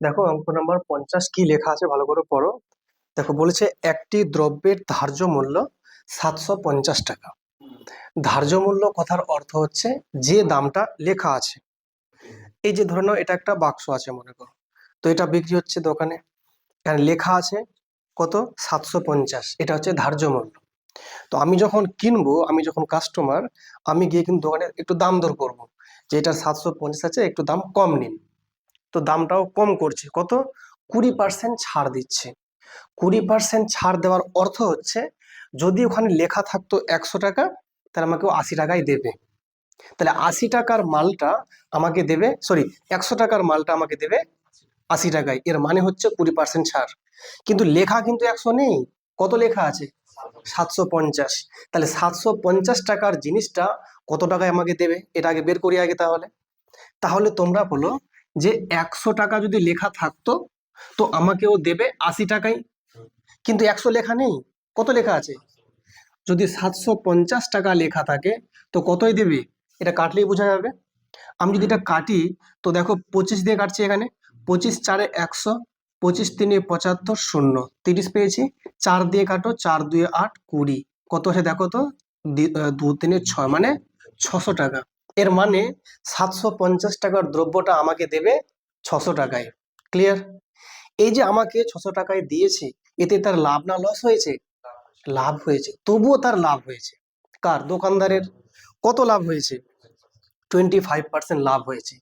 দেখো অঙ্ক নাম্বার 50 কি লেখা আছে ভালো করে পড়ো। দেখো বলেছে একটি দ্রব্যের ধার্য মূল্য 750 টাকা। ধার্য মূল্য কথার অর্থ হচ্ছে যে দামটা লেখা আছে। এই যে ধরে নাও এটা একটা বাক্স আছে মনে করো, তো এটা বিক্রি হচ্ছে দোকানে, এখানে লেখা আছে কত 750, এটা হচ্ছে ধার্য মূল্য। তো আমি যখন কিনবো, আমি যখন কাস্টমার, আমি গিয়ে কিন্তু দোকানে একটু দাম দর করবো যে এটা 750 আছে, একটু দাম কম নিন। তো দামটাও কম করছে, কত 20% ছাড় দিচ্ছে। 20% ছাড় দেওয়ার অর্থ হচ্ছে যদি ওখানে লেখা থাকতো 100 টাকা, তাহলে আমাকে ও 80 টাকায় দেবে। তাহলে 80 টাকার মালটা আমাকে দেবে, সরি, 100 টাকার মালটা আমাকে দেবে 80 টাকায়। এর মানে হচ্ছে 20% ছাড়। কিন্তু লেখা কিন্তু 100 নেই, কত লেখা আছে 750। তাহলে 750 টাকার জিনিসটা কত টাকায় আমাকে দেবে, এটা আগে বের করি আগে। তাহলে তাহলে তোমরা বলো যে 100 টাকা যদি লেখা থাকতো তো আমাকে ও দেবে 80 টাকায়। কিন্তু 100 লেখা নেই, কত লেখা আছে? যদি 750 টাকা লেখা থাকে তো কতই দেবে, এটা কাটলেই বোঝা যাবে। আমি যদি এটা কাটি, তো দেখো 25 দিয়ে কাটছি এখানে, 25 4 100, 25 3 75, শূন্য 30 পেয়েছি। 4 দিয়ে কাটো, 4 2 8 20, কত আছে দেখো তো, 2 3 6, মানে 600 টাকা। এর মানে 750 টাকার দ্রব্যটা আমাকে দেবে 600 টাকায়। ক্লিয়ার? এই যে আমাকে 600 টাকায় দিয়েছে, এতে তার লাভ না লস হয়েছে? লাভ হয়েছে। তবুও তার লাভ হয়েছে, কার? দোকানদারের। কত লাভ হয়েছে? 25% লাভ হয়েছে।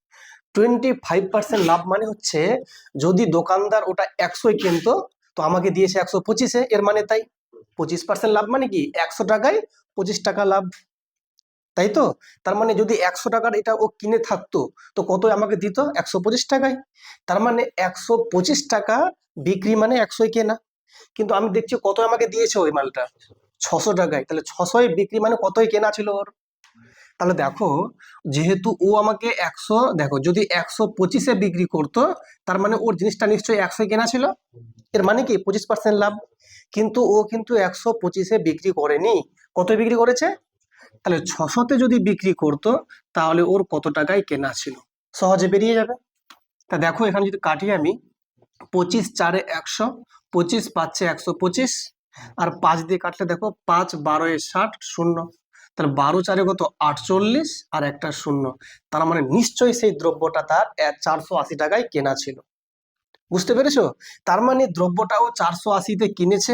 25% লাভ মানে হচ্ছে যদি দোকানদার ওটা 100 কিনতো তো আমাকে দিয়েছে 125-এ, এর মানে তাই 25% লাভ মানে কি 100 টাকায় 25 টাকা লাভ, তাই তো? তার মানে যদি 100 টাকার এটা ও কিনে থাকতো তো কত আমাকে দিত? 125 টাকায়। তার মানে 125 টাকা বিক্রি মানে 100 কেনা। কিন্তু আমি দেখছি কত আমাকে দিয়েছে ওই মালটা, 600 টাকায়। তাহলে 600 বিক্রি মানে কতই কেনা ছিল ওর। তাহলে দেখো, যেহেতু ও আমাকে 100, দেখো যদি 125-এ বিক্রি করতো তার মানে ওর জিনিসটা নিশ্চয়ই 100 কেনা ছিল, এর মানে কি 25% লাভ। কিন্তু ও কিন্তু 125-এ বিক্রি করেনি, কত বিক্রি করেছে? তাহলে 600-তে যদি বিক্রি করতো তাহলে ওর কত টাকায় কেনা ছিল, সহজে বেরিয়ে যাবে। তা দেখো এখানে যদি কাটি আমি, 25 4 100, 25 5 125, আর 5 দিয়ে কাটলে দেখো 5 12 60, শূন্য। তাহলে 12 4 কত 48, আর একটা শূন্য। তার মানে নিশ্চয়ই সেই দ্রব্যটা তার 480 টাকায় কেনা ছিল। বুঝতে পেরেছো? তার মানে দ্রব্যটাও 480-তে কিনেছে,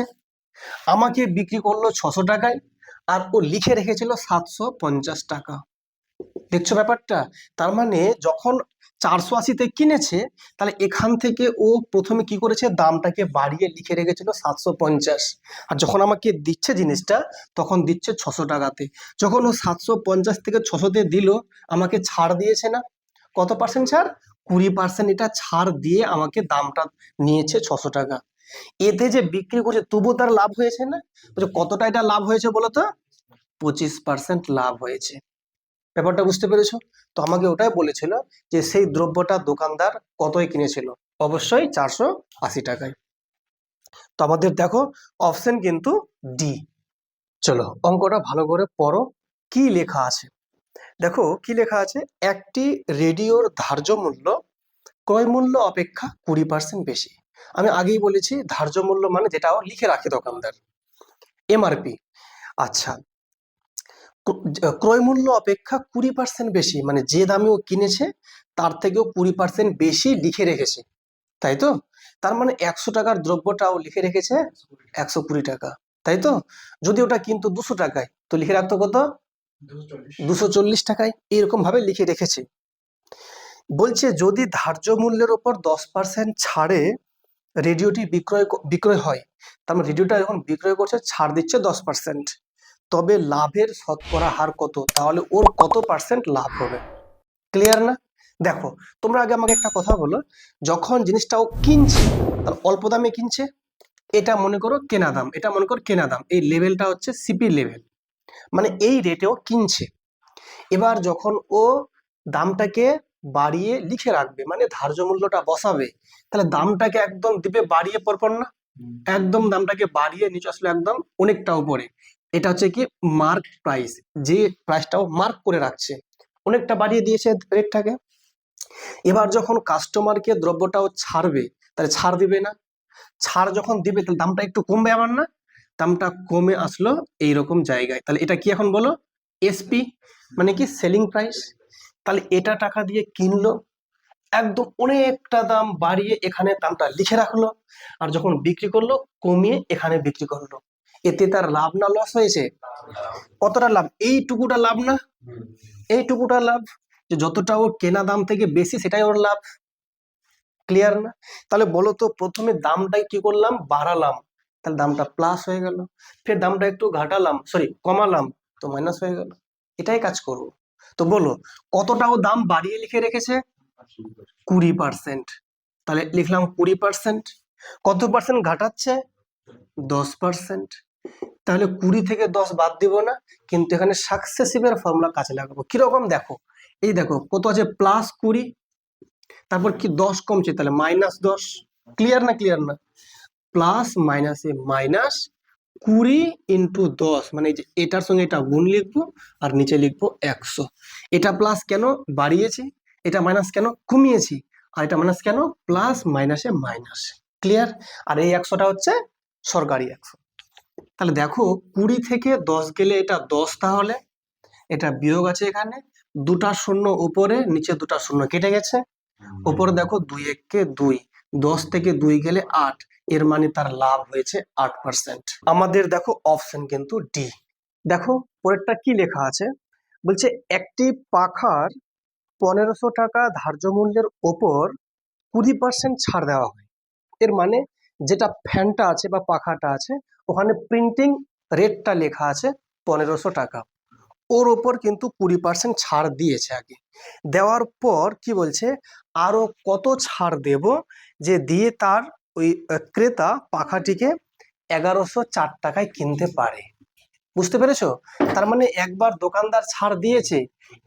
আমাকে বিক্রি করলো 600 টাকায়, আর ও লিখে রেখেছিল 750 টাকা। দেখছো ব্যাপারটা? তার মানে যখন 480-তে কিনেছে, তাহলে এখান থেকে ও প্রথমে কি করেছে, দামটাকে বাড়িয়ে লিখে রেখেছিল 750। আর যখন আমাকে দিচ্ছে জিনিসটা তখন দিচ্ছে 600 টাকাতে। যখন ও 750 থেকে 600-তে দিল, আমাকে ছাড় দিয়েছে না? কত পার্সেন্ট ছাড়? 20% এটা ছাড় দিয়ে আমাকে দামটা নিয়েছে 600 টাকা। এতে যে বিক্রি করছে তবুও তার লাভ হয়েছে না? বলছে কতটা এটা লাভ হয়েছে বলো তো? 25% লাভ হয়েছে। ব্যাপারটা বুঝতে পেরেছো? তো আমাকে ওটাই বলেছিল যে সেই দ্রব্যটা দোকানদার কতই কিনেছিল, অবশ্যই 480 টাকায়। তো আমাদের দেখো অপশন কিন্তু ডি। চলো অঙ্কটা ভালো করে পড়ো, কি লেখা আছে দেখো। কি লেখা আছে, একটি রেডিওর ধার্য মূল্য ক্রয় মূল্য অপেক্ষা 20% বেশি। আমি আগেই বলেছি ধার্য মূল্য মানে যেটাও লিখে রাখে দোকানদার, এমআরপি। আচ্ছা, ক্রয় মূল্য অপেক্ষা 20% বেশি মানে যে দামে ও কিনেছে তার থেকেও 20% বেশি লিখে রেখেছে, তাই তো? তার মানে 100 টাকার দ্রব্যটাও লিখে রেখেছে 120 টাকা, তাই তো? যদি ওটা কিন্তু 200 টাকায় তো লিখে রাখতো কত? 240 টাকায়। এইরকম ভাবে লিখে রেখেছে। বলছে যদি ধার্য মূল্যের উপর 10% ছাড়ে রেডিওটি বিক্রয় বিক্রয় হয়, তার মানে রেডিওটা যখন বিক্রয় করছে ছাড় দিচ্ছে 10%, তবে লাভের শতকরা হার কত? তাহলে ওর কত পার্সেন্ট লাভ হবে? ক্লিয়ার না? দেখো তোমরা আগে আমাকে একটা কথা বলো, যখন জিনিসটা ও কিনছে তার অল্প দামে কিনছে, এটা মনে করো কেনা দাম, এটা মনে করো কেনা দাম, এই লেভেলটা হচ্ছে সিপি লেভেল, মানে এই রেটেও কিনছে। এবার যখন ও দামটাকে বাড়িয়ে লিখে রাখবে মানে ধার্য মূল্যটা বসাবে, তাহলে দামটাকে একদম দিবে বাড়িয়ে পরপর না, একদম দামটাকে বাড়িয়ে নিচে আসলে একদম অনেকটা উপরে। এটা হচ্ছে কি মার্ক প্রাইস, যে প্রাইসটাও মার্ক করে রাখছে, অনেকটা বাড়িয়ে দিয়েছে রেটটাকে। এবার যখন কাস্টমারকে দ্রব্যটাও ছাড়বে, তাহলে ছাড় দিবে না? ছাড় যখন দিবে তাহলে দামটা একটু কমবে আবার না? দামটা কমে আসলো এইরকম জায়গায়, তাহলে এটা কি এখন বলো? এসপি, মানে কি সেলিং প্রাইস। তাহলে এটা টাকা দিয়ে কিনলো, একদম অনেকটা দাম বাড়িয়ে এখানে দামটা লিখে রাখলো, আর যখন বিক্রি করলো কমিয়ে এখানে বিক্রি করলো। এতে তার লাভ না লস হয়েছে? কতটা লাভ? এইটুকুটা লাভ না? এইটুকুটা লাভ, যে যতটা ওর কেনা দাম থেকে বেশি সেটাই ওর লাভ। ক্লিয়ার না? তাহলে বলো তো, প্রথমে দামটাই কি করলাম? বাড়ালাম, তাহলে দামটা প্লাস হয়ে গেল। ফের দামটা একটু ঘাটালাম, সরি কমালাম, তো মাইনাস হয়ে গেল। এটাই কাজ করবো। তো বলো, কতটা ও দাম বাড়িয়ে লিখে রেখেছে? 20%। তাহলে লিখলাম 20%। কত পার্সেন্ট ঘাটাচ্ছে? 10%। তাহলে 20 থেকে 10 বাদ দিব না, কিন্তু এখানে সাকসেসিভের ফর্মুলা কাজে লাগাবো। কিরকম দেখো, এই দেখো কত আছে, +20, তারপর কি 10 কমছে, তাহলে -10। ক্লিয়ার না? ক্লিয়ার না? প্লাস মাইনাসে মাইনাস 20 × 10, মানে এই যে এটার সঙ্গে এটা গুণ লিখবো, আর নিচে লিখবো 100। এটা প্লাস কেন বাড়িয়েছি, এটা মাইনাস কেন কমিয়েছি, আর এটা মাইনাস কেন, প্লাস মাইনাসে মাইনাস। ক্লিয়ার? আর এই 100টা হচ্ছে সরকারি 100। তাহলে দেখো 20 থেকে 10 গেলে এটা 10, তাহলে এটা বিয়োগ আছে এখানে, দুটা শূন্য উপরে, নিচে দুটা শূন্য কেটে গেছে। উপরে দেখো 2 × 1 = 2, 10 থেকে 2 গেলে 8, এর মানে তার লাভ হয়েছে 8%। আমাদের দেখো অপশন কিন্তু ডি। দেখো পরেরটা কি লেখা আছে, বলছে একটি পাখার 1500 টাকা ধার্য মূল্যের ওপর 20% ছাড় দেওয়া হয়। এর মানে যেটা ফ্যানটা আছে বা পাখাটা আছে, ওখানে প্রিন্টিং রেটটা লেখা আছে 1500 টাকা, ওর ওপর কিন্তু 20% ছাড় দিয়েছে আগে। দেওয়ার পর কি বলছে, আরো কত ছাড় দেব, যে দিয়ে তার ওই ক্রেতা পাখাটিকে 1104 টাকায় কিনতে পারে। বুঝতে পেরেছো? তার মানে একবার দোকানদার ছাড় দিয়েছে,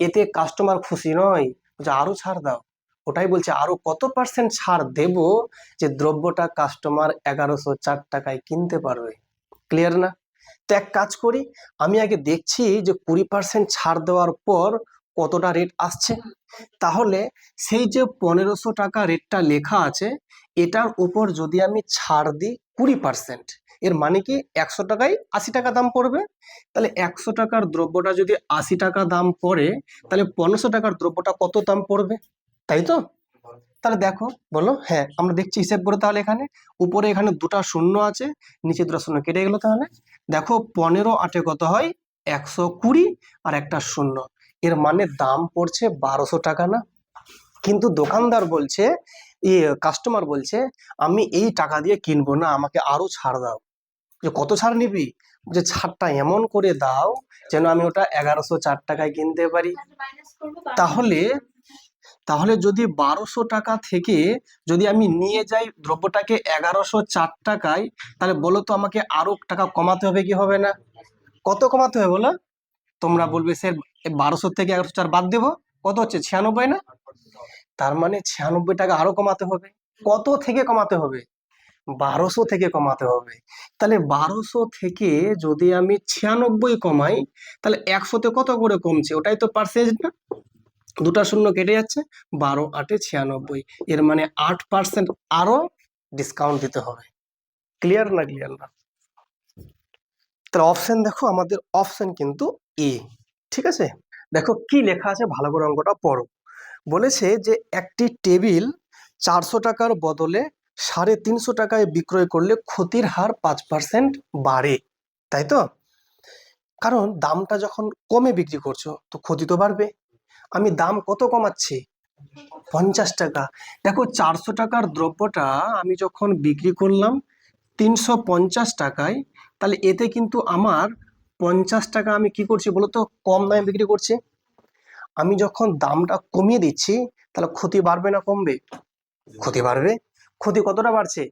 এতে কাস্টমার খুশি নয়, যে আরো ছাড় দাও। ওটাই বলছে আরো কত পার্সেন্ট ছাড় দেব, যে দ্রব্যটা কাস্টমার 1104 টাকায় কিনতে পারবে। ক্লিয়ার না? তো এক কাজ করি, আমি আগে দেখছি যে 20% ছাড় দেওয়ার পর কতটা রেট আসছে। তাহলে সেই যে 1500 টাকা রেটটা লেখা আছে, এটার উপর যদি আমি ছাড় দিই 20%, এর মানে কি 100 টাকায় 80 টাকা দাম পড়বে। তাহলে 100 টাকার দ্রব্যটা যদি 80 টাকা দাম পড়ে, তাহলে 1500 টাকার দ্রব্যটা কত দাম পড়বে? তাই তো? তাহলে দেখো, বলো। হ্যাঁ, আমরা দেখছি হিসেব করে। তাহলে এখানে উপরে এখানে দুটা শূন্য আছে, নিচে দুটা শূন্য কেটে গেল। তাহলে দেখো 15 8 কত হয়, 120, আর একটা শূন্য, এর মানে দাম পড়ছে 1200 টাকা না? কিন্তু দোকানদার বলছে, কাস্টমার বলছে, আমি এই টাকা দিয়ে কিনবো না, আমাকে আরো ছাড় দাও। যে কত ছাড় নিবি? যে ছাড়টা এমন করে দাও যেন আমি ওটা 1104 টাকায় কিনতে পারি। তাহলে তাহলে যদি 1200 টাকা থেকে যদি আমি নিয়ে যাই দ্রব্যটাকে 1104 টাকায়, তাহলে বলো তো আমাকে আরো টাকা কমাতে হবে কি হবে না? কত কমাতে হবে বলো? তোমরা বলবে স্যার 1200 থেকে 1104 বাদ দেবো, কত হচ্ছে 96 না? তার মানে 96 টাকা আরো কমাতে হবে। কত থেকে কমাতে হবে? 1200 থেকে কমাতে হবে। তাহলে 1200 থেকে যদি আমি 96 কমাই, তাহলে 100তে কত করে কমছে, ওটাই তো পার্সেন্টেজ না? দুটা শূন্য কেটে যাচ্ছে, 12 8 96, এর মানে 8% আরো ডিসকাউন্ট দিতে হবে। ক্লিয়ার না? ক্লিয়ার না? তাহলে অপশন দেখো, আমাদের অপশন কিন্তু এ। ঠিক আছে, দেখো কি লেখা আছে, ভালো করে অঙ্কটা পড়ো। বলেছে যে একটি টেবিল 400 টাকার বদলে 350 টাকায় বিক্রয় করলে ক্ষতির হার 5% বাড়ে, তাই তো? কারণ দামটা যখন কমে বিক্রি করছো, তো ক্ষতি তো বাড়বে। আমি দাম কত কমাচ্ছি? 50 টাকা। দেখো 400 টাকার দ্রব্যটা আমি যখন বিক্রি করলাম 350 টাকায়, তাহলে এতে কিন্তু আমার 50 টাকা আমি কি করছি বলতো, কম দামে বিক্রি করছি। আমি যখন দামটা কমিয়ে দিচ্ছি, তাহলে ক্ষতি বাড়বে না কমবে? ক্ষতি বাড়বে। ক্ষতি কতটা বাড়ছে?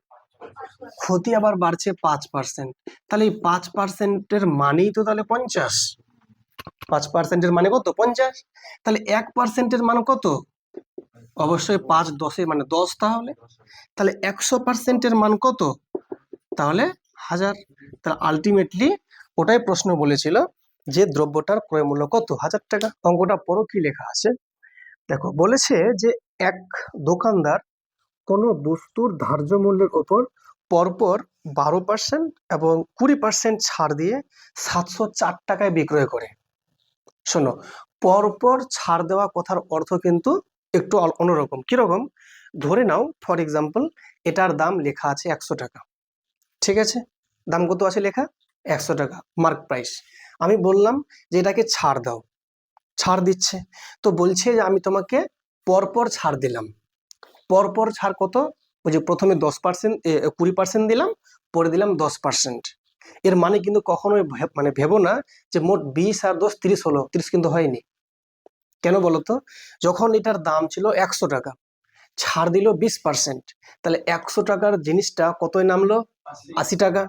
ক্ষতি আবার বাড়ছে 5%। তাহলে এই 5%-এর মানেই তো তাহলে 50। 5%-এর মানে কত? 50। তাহলে 1%-এর মান কত? অবশ্যই 5 10 মানে 10। তাহলে 100%-এর মান কত? তাহলে 1000। তাহলে আলটিমেটলি ওটাই প্রশ্ন বলেছিল, যে দ্রব্যটার ক্রয় মূল্য কত? 1000 টাকা। অঙ্কটা পড়ো কি লেখা আছে। দেখো বলেছে যে এক দোকানদার কোনো বস্তুর ধার্য মূল্যের ওপর পরপর 12% এবং 20% ছাড় দিয়ে 704 টাকায় বিক্রয় করে। শোনো, পরপর ছাড় দেওয়া কথার অর্থ কিন্তু একটু অন্যরকম। কিরকম? ধরে নাও ফর এক্সাম্পল এটার দাম লেখা আছে 100 টাকা, ঠিক আছে? দাম কত আছে লেখা? 100 টাকা, মার্ক প্রাইস। আমি বললাম যে এটাকে ছাড় দাও, ছাড় দিচ্ছে। তো বলছে যে আমি তোমাকে পরপর ছাড় দিলাম। পরপর ছাড় কত? ওই যে প্রথমে 10%, 20% দিলাম, পরে দিলাম 10%। এর মানে কিন্তু কখনোই মানে ভেবো না যে মোট 20 আর 10 30 হলো, 30 কিন্তু হয়নি। কেন বলতো? যখন এটার দাম ছিল 100 টাকা, ছাড় দিল 20%, তাহলে 100 টাকার জিনিসটা কতই নামলো? 80 টাকা।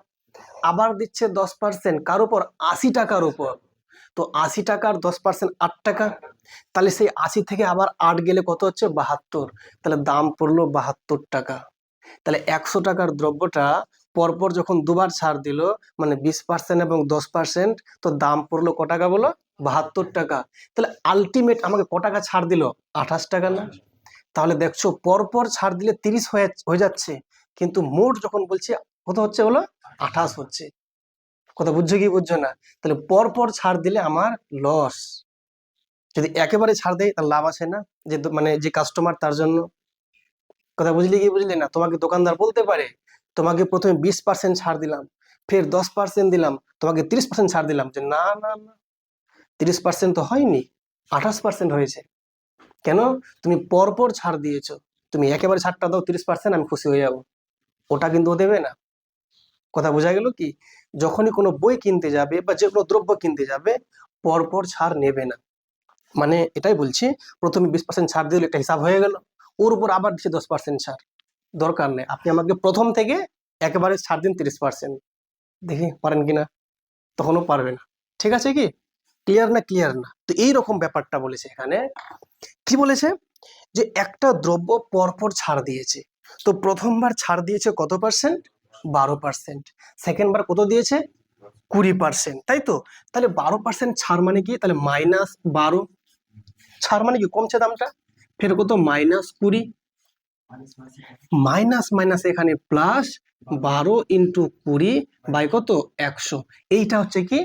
আবার দিচ্ছে 10% কার উপর? 80 টাকার উপর। তো 80 টাকার 10% 8 টাকা। তাহলে সেই 80 থেকে আবার 8 গেলে কত হচ্ছে? 72। তাহলে দাম পড়লো 72 টাকা। তাহলে 100 টাকার দ্রব্যটা পরপর যখন দুবার ছাড় দিল, মানে 20% এবং 10%, তো দাম পড়লো ক টাকা বলো? 72 টাকা। তাহলে আলটিমেট আমাকে ক টাকা ছাড় দিল? 28 টাকা না? তাহলে দেখছো পরপর ছাড় দিলে 30 হয়ে যাচ্ছে, কিন্তু মোট যখন বলছে কত হচ্ছে বলো? 28 হচ্ছে। কথা বুঝছো কি বুঝছো না? তাহলে পরপর ছাড় দিলে আমার লস, যদি একেবারে ছাড় দেয় তার লাভ আছে না? যে মানে যে কাস্টমার তার জন্য। কথা বুঝলি কি বুঝলি না? তোমাকে দোকানদার বলতে পারে তোমাকে প্রথমে 20% ছাড় দিলাম, ফের 10% দিলাম, তোমাকে 30% ছাড় দিলাম, যে না না না, 30% তো হয়নি, 28% হয়েছে। কেন? তুমি পরপর ছাড় দিয়েছো। তুমি একেবারে ছাড়টা দাও 30%, আমি খুশি হয়ে যাবো, ওটা কিন্তু ও দেবে না। কথা বোঝা গেল কি? যখনই কোনো বই কিনতে যাবে বা যে কোনো দ্রব্য কিনতে যাবে, পরপর ছাড় নেবে না। মানে এটাই বলছি, প্রথমে 20% ছাড় দিলে একটা হিসাব হয়ে গেল, ওর উপর আবার দিচ্ছে 10% ছাড়। দরকার নেই, আপনি আমাকে প্রথম থেকে একেবারে ছাড় দিন 30%, দেখি পারেন কিনা। তখনও পারবে না। ঠিক আছে কি? ক্লিয়ার না? ক্লিয়ার না? তো এইরকম ব্যাপারটা বলেছে এখানে। কি বলেছে? যে একটা দ্রব্য পরপর ছাড় দিয়েছে, তো প্রথমবার ছাড় দিয়েছে কত পার্সেন্ট? 12%। সেকেন্ড বার কত দিয়েছে? 20%, তাই তো? তাহলে 12% ছাড় মানে কি? তাহলে -12 ছাড় মানে কি? কমছে দামটা। ফের কত? -20, মাইনাস মাইনাস এখানে প্লাস, 12 × 20 কত? 100। এইটা হচ্ছে কি?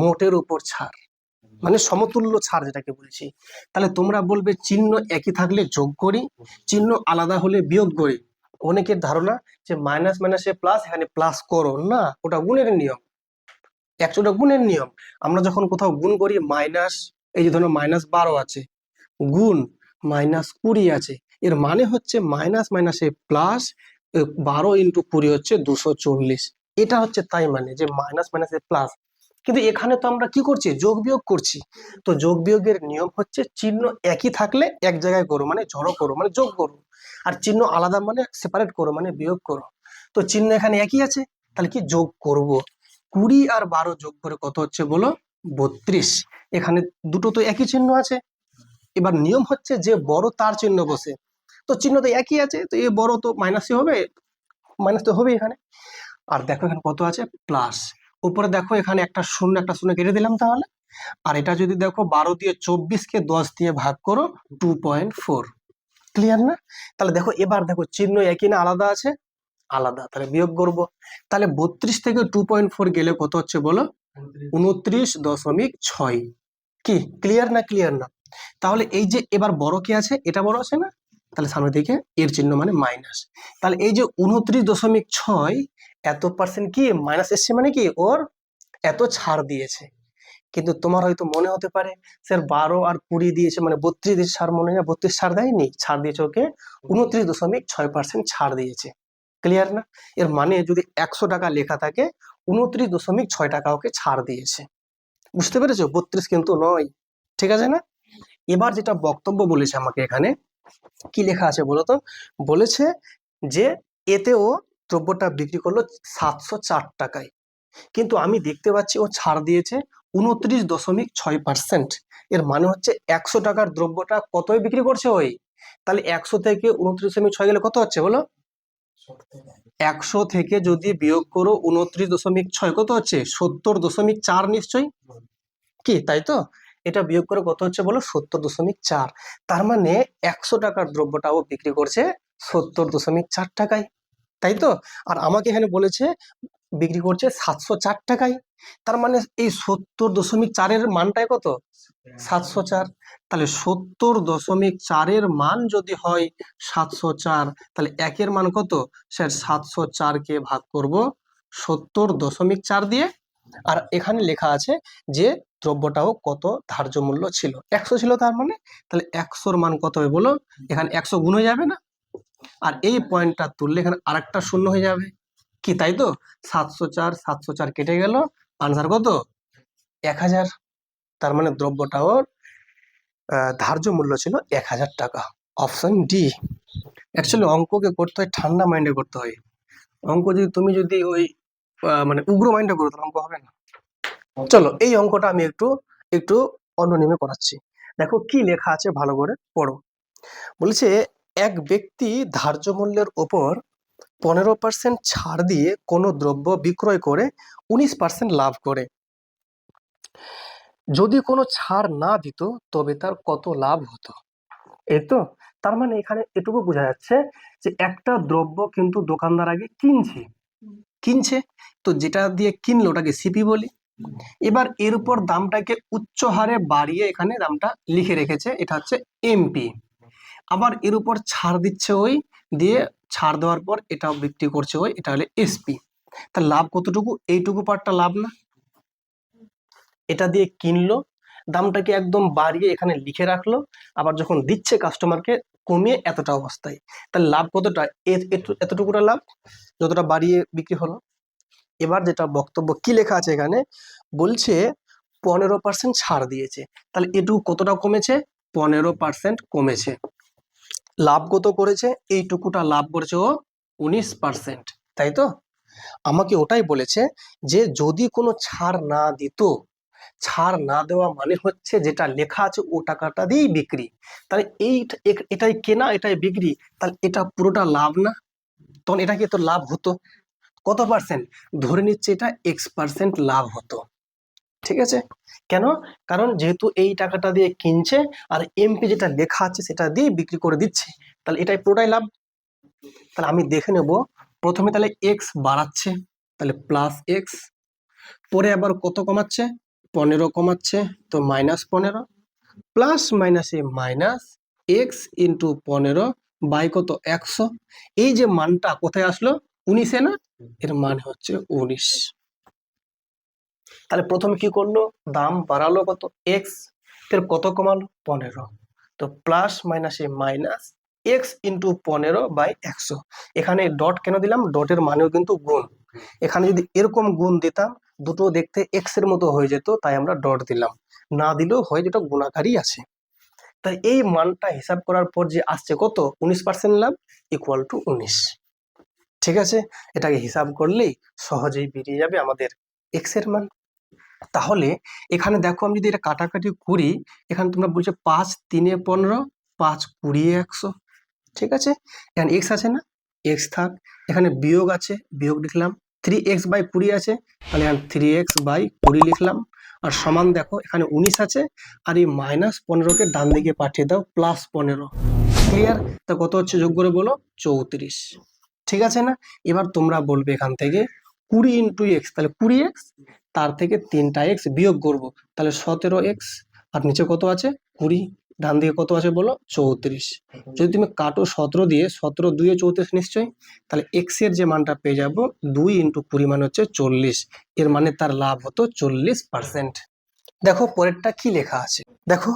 মোটের উপর ছাড়, মানে সমতুল্য ছাড় যেটাকে বলছি। তাহলে তোমরা বলবে চিহ্ন একই থাকলে যোগ করি, চিহ্ন আলাদা হলে বিয়োগ করি। অনেকের ধারণা যে মাইনাস মাইনাসে প্লাস, এখানে প্লাস করো না, ওটা গুণের নিয়ম। একশোটা গুণের নিয়ম। আমরা যখন কোথাও গুণ করি মাইনাস, এই যে ধরো -12 আছে, গুণ -20 আছে, এর মানে হচ্ছে মাইনাস মাইনাসে প্লাস, 12 × 20 হচ্ছে 240। এটা হচ্ছে তাই মানে যে মাইনাস মাইনাসে প্লাস। কিন্তু এখানে তো আমরা কি করছি? যোগ বিয়োগ করছি। তো যোগ বিয়োগের নিয়ম হচ্ছে চিহ্ন একই থাকলে এক জায়গায় করো, মানে জড়ো করো, মানে যোগ করো। আর চিহ্ন আলাদা মানে সেপারেট করো, মানে বিয়োগ করো। তো চিহ্ন এখানে একই আছে, তাহলে কি যোগ করব? 20 আর 12 যোগ করে কত হচ্ছে বলো? 32। এখানে দুটো তো একই চিহ্ন আছে। এবার নিয়ম হচ্ছে যে বড় তার চিহ্ন বসে, তো চিহ্ন তো একই আছে, তো এই বড় তো মাইনাসই হবে, মাইনাস তো হবে এখানে। আর দেখো এখানে কত আছে? প্লাস। উপরে দেখো এখানে একটা শূন্য, একটা শূন্য কেটে দিলাম তাহলে। আর এটা যদি দেখো 12 দিয়ে 24-কে 10 দিয়ে ভাগ করো, 2.4। ক্লিয়ার না? তাহলে দেখো এবার দেখো চিহ্ন একই না আলাদা আছে? আলাদা, তাহলে বিয়োগ করব। তাহলে 32 থেকে 2.4 গেলে কত হচ্ছে বলো? 29.6। কি ক্লিয়ার না? ক্লিয়ার না? তাহলে এই যে এবার বড় কি আছে? এটা বড় আছে না? তাহলে সামনে দিকে এর চিহ্ন মানে মাইনাস। তাহলে এই যে 29.6, এত পার্সেন্ট কি মাইনাস এসছে, মানে কি ওর এত ছাড় দিয়েছে। কিন্তু তোমার হয়তো মনে হতে পারে স্যার 12 আর 20 দিয়েছে, মানে 32 দিয়েছে, ছাড় মনে হয় 32 ছাড় দেয়নি, ছাড় দিয়েছে ওকে 29.6% ছাড় দিয়েছে। ক্লিয়ার না? এর মানে যদি 100 টাকা লেখা থাকে, 29.6 টাকা ওকে ছাড় দিয়েছে। বুঝতে পেরেছো? 32 কিন্তু নয়। ঠিক আছে না? এবার যেটা বক্তব্য বলেছে আমাকে এখানে, কি লেখা আছে বলতো? বলেছে যে এতেও দ্রব্যটা বিক্রি করলো 704 টাকায়, কিন্তু আমি দেখতে পাচ্ছি ও ছাড় দিয়েছে 29.6%। এর মানে হচ্ছে 100 টাকার দ্রব্যটা কতই বিক্রি করছে ওই? তাহলে 100 থেকে 29.6 গেলে কত হচ্ছে বলো? 100 থেকে যদি বিয়োগ করো 29.6 কত হচ্ছে? 70.4 নিশ্চয়ই। কি তাই তো? এটা বিয়োগ করে কত হচ্ছে বলো, 70.4। তার মানে 100 টাকার দ্রব্যটাও বিক্রি করছে 70.4 টাকায়, তাই তো। আর আমাকে এখানে বলেছে বিক্রি করছে 704 টাকায়। তার মানে এই 70.4-এর মানটাই কত, 704। তাহলে 70.4-এর মান যদি হয় 704, তাহলে একের মান কত স্যার, 704-কে ভাগ করব 70.4 দিয়ে। আর এখানে লেখা আছে যে দ্রব্যটাও কত ধার্য মূল্য ছিল, 100 ছিল। তার মানে তাহলে 100-র মান কত হবে বলো, এখানে 100 গুণ হয়ে যাবে না, আর এই পয়েন্টটা তুললে এখানে আরেকটা শূন্য হয়ে যাবে কি, তাই তো। 704 কেটে গেল, আনসার কত, 1000। তার মানে দ্রব্যটাও ধার্য মূল্য ছিল 1000 টাকা। Option D. অ্যাকচুয়ালি অঙ্ককে করতে হয় ঠান্ডা মাইন্ডে করতে হয়। অঙ্ক যদি তুমি যদি ওই মানে উগ্র মাইন্ডে করো তাহলে অঙ্ক হবে না। চলো এই অঙ্কটা আমি একটু একটু অন্য নিয়মে করাচ্ছি। দেখো কি লেখা আছে, ভালো করে পড়ো। বলছে এক ব্যক্তি ধার্য মূল্যের ওপর 15% ছাড় দিয়ে কোনো দ্রব্য বিক্রয় করে 19% লাভ করে। যদি কোনো ছাড় না দিত তবে তার কত লাভ হতো। এই তো। তার মানে এখানে এটুকু বোঝা যাচ্ছে যে একটা দ্রব্য কিন্তু দোকানদার আগে কিনছে, তো যেটা দিয়ে কিনলো ওটাকে সিপি বলি। এবার এর উপর দামটাকে উচ্চ হারে বাড়িয়ে এখানে দামটা লিখে রেখেছে, এটা হচ্ছে এমপি। আবার এর উপর ছাড় দিচ্ছে ওই, দিয়ে ছাড় দেওয়ার পর এটাও বিক্রি করছে ওই, এটা হলে এসপি। তার লাভ কতটুকু, এইটুকু পার্টটা লাভ না। এটা দিয়ে কিনলো, দামটাকে একদম বাড়িয়ে এখানে লিখে রাখলো, আবার যখন দিচ্ছে কাস্টমারকে কমিয়ে এতটা অবস্থায়, তাহলে লাভ কতটা, এতটুকুটা লাভ, যতটা বাড়িয়ে বিক্রি হলো। এবার যেটা বক্তব্য কি লেখা আছে এখানে, বলছে 15% ছাড় দিয়েছে, তাহলে এটুকু কতটা কমেছে, 15% কমেছে। লাভ কত করেছে, এইটুকুটা লাভ করেছে ও 19%, তাই তো। আমাকে ওটাই বলেছে যে যদি কোনো ছাড় না দিত, ছাড় না দেওয়া মানে হচ্ছে যেটা লেখা আছে ও টাকাটা দিয়েই বিক্রি, তাহলে এটাই কেনা এটাই বিক্রি, তাহলে এটা পুরোটা লাভ না। তখন এটা কি তো লাভ হতো, কত পার্সেন্ট, ধরে নিচ্ছে এটা X% লাভ হতো। ঠিক আছে, কেন, কারণ যেহেতু এই টাকাটা দিয়ে কিনছে আর এমপি যেটা লেখা আছে সেটা দিয়ে বিক্রি করে দিচ্ছে, তাহলে এটাই পুরোটাই লাভ। তাহলে আমি দেখে নেব, প্রথমে তাহলে এক্স বাড়াচ্ছে, তাহলে +X, পরে আবার কত কমাচ্ছে, 15 কমাচ্ছে, তো -15, প্লাস মাইনাসে মাইনাস এক্স ইন্টু 15 বাই কত 100। এই যে মানটা কোথায় আসলো, 19-এ না, এর মান হচ্ছে 19। তাহলে প্রথমে কি করলো, দাম বাড়ালো কত, এক্স, এর কত কমালো 15, তো প্লাস মাইনাসে মাইনাস এক্স ইন্টু 15 বাই 100। এখানে ডট কেন দিলাম, ডটের মানেও কিন্তু গুণ। এখানে যদি এরকম গুণ দিতাম দুটো দেখতে এক্স এর মতো হয়ে যেত, তাই আমরা ডট দিলাম, না দিলেও হয়, যেটা গুণাকারই আছে। তাই এই মানটা হিসাব করার পর যে আসছে কত, 19% লাভ ইকুয়াল টু 19। ঠিক আছে, এটাকে হিসাব করলেই সহজেই বেরিয়ে যাবে আমাদের এক্স এর মান। তাহলে এখানে দেখো আমি যদি এটা কাটাকাটি করি, এখানে তোমরা বলছো 5 3 এ 15, 5 20 এ 100। ঠিক আছে, এখানে এক্স আছে না, এক্স থাক, এখানে বিয়োগ আছে, বিয়োগ লিখলাম, 3x/20 আছে, তাহলে এখানে 3x/20 লিখলাম। আর সমান দেখো এখানে 19 আছে, আর এই -15-কে ডান দিকে পাঠিয়ে দাও, +15। ক্লিয়ার, তা কত হচ্ছে যোগ করে বলো, 34। ঠিক আছে না। এবার তোমরা বলবে এখান থেকে 20 ইন্টু এক্স, তাহলে 20x, তার থেকে 3টা x বিয়োগ করবো, তাহলে 17x, আর নিচে কত আছে 20, ডান দিকে কত আছে বলো 34। যদি তুমি কাটো 17 দিয়ে, 17 2 34 নিশ্চয়ই, তাহলে x এর যে মানটা পেয়ে যাবো 2 ইন্টু 20 মানে হচ্ছে 40। এর মানে তার লাভ হতো 40%। দেখো পরেরটা কি লেখা আছে, দেখো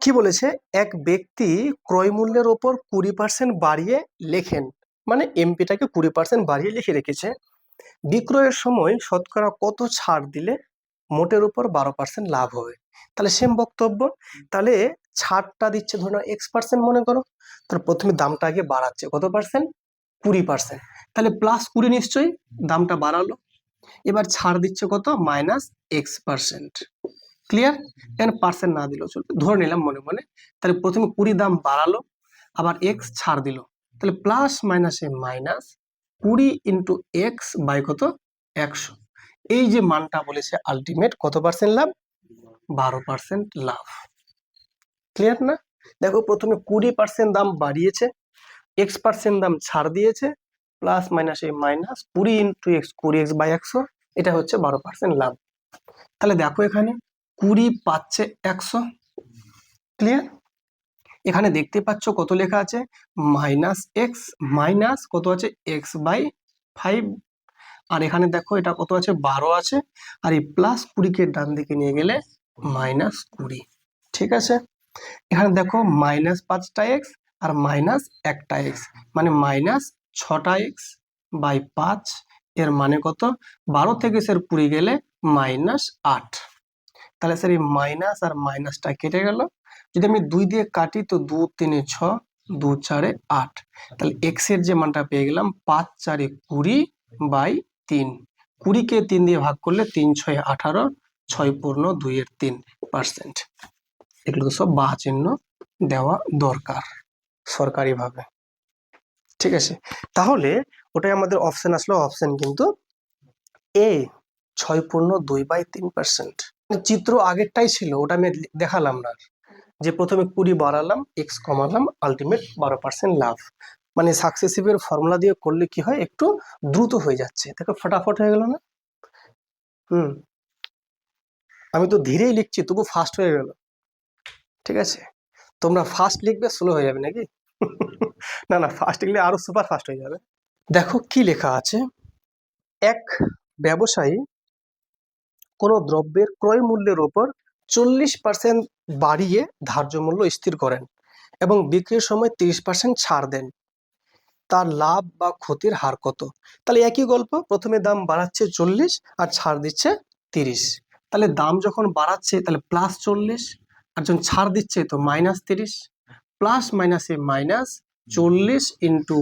কি বলেছে, এক ব্যক্তি ক্রয় মূল্যের ওপর 20% বাড়িয়ে লেখেন, মানে এমপিটাকে 20% বাড়িয়ে লিখে রেখেছে। বিক্রয়ের সময় শতকরা কত ছাড় দিলে মোটের উপর 12% লাভ হবে। তাহলে সেম বক্তব্য, তাহলে ছাড়টা দিচ্ছে ধরো X% মনে করো, তাহলে প্রথমে দামটা আগে বাড়াচ্ছে কত পার্সেন্ট, 20%, তাহলে +20 নিশ্চয়ই, দামটা বাড়ালো। এবার ছাড় দিচ্ছে কত, -X%। ক্লিয়ার, এখানে পার্সেন্ট না দিলেও চলবে, ধরে নিলাম মনে মনে। তাহলে প্রথমে 20 দাম বাড়ালো, আবার এক্স ছাড় দিল, তাহলে প্লাস মাইনাসে মাইনাস 20 ইন্টু এক্স বাই কত 100। এই যে মানটা বলেছে আলটিমেট কত পার্সেন্ট লাভ, 12% লাভ। ক্লিয়ার না? দেখো প্রথমে 20% দাম বাড়িয়েছে, x% দাম ছাড় দিয়েছে, প্লাস মাইনাস এই মাইনাস 20 ইন্টু এক্স, 20x/100, এটা হচ্ছে 12% লাভ। তাহলে দেখো এখানে 20 পাচ্ছে 100। ক্লিয়ার? এখানে দেখতে পাচ্ছ কত লেখা আছে, -x মাইনাস কত আছে x/5, আর এখানে দেখো এটা কত আছে 12 আছে, আর এই প্লাস 20 ডান দিকে নিয়ে গেলে -20। ঠিক আছে, এখানে দেখো -5টা x আর -1টা x, মানে -6টা x/5, এর মানে কত, 12 থেকে স্যার 20 গেলে -8। তাহলে স্যার এই মাইনাস আর মাইনাসটা কেটে গেল, যদি আমি 2 দিয়ে কাটি তো 2 3 6, 2 4 8, তাহলে এক্স এর যে মানটা পেয়ে গেলাম 5 4 20/3। 20 কে 3 দিয়ে ভাগ করলে 3 6 18, 6 পূর্ণ 2 এর 3%। এগুলো সব বাঁ চিহ্ন দেওয়া দরকার সরকারিভাবে। ঠিক আছে, তাহলে ওটাই আমাদের অপশন আসলো, অপশন কিন্তু এ, 6 পূর্ণ 2/3%। চিত্র আগেরটাই ছিল, ওটা আমি দেখালাম না, যে প্রথমে 20 বাড়ালাম, এক্স কমালাম, আলটিমেট 12% লাভ। মানে সাকসেসিভের ফর্মুলা দিয়ে করলে কি হয়, একটু দ্রুত হয়ে যাচ্ছে, দেখো ফটাফট হয়ে গেল না? আমি তো ধীরেই লিখছি, তবু ফাস্ট হয়ে গেল। ঠিক আছে, তোমরা ফাস্ট লিখবে, স্লো হয়ে যাবে নাকি? না না, ফাস্ট লিখলে আরো সুপার ফাস্ট হয়ে যাবে। দেখো কি লেখা আছে, এক ব্যবসায়ী কোনো দ্রব্যের ক্রয় মূল্যের ওপর 40% বাড়িয়ে ধার্য মূল্য স্থির করেন এবং বিক্রির সময় 30% ছাড় দেন, তার লাভ বা ক্ষতির হার কত? তাহলে একই গল্প, প্রথমে দাম বাড়াচ্ছে 40 আর ছাড় দিচ্ছে 30। তাহলে দাম যখন বাড়াচ্ছে তাহলে +40, আর যখন ছাড় দিচ্ছে তো -30, প্লাস মাইনাসে মাইনাস 40 ইন্টু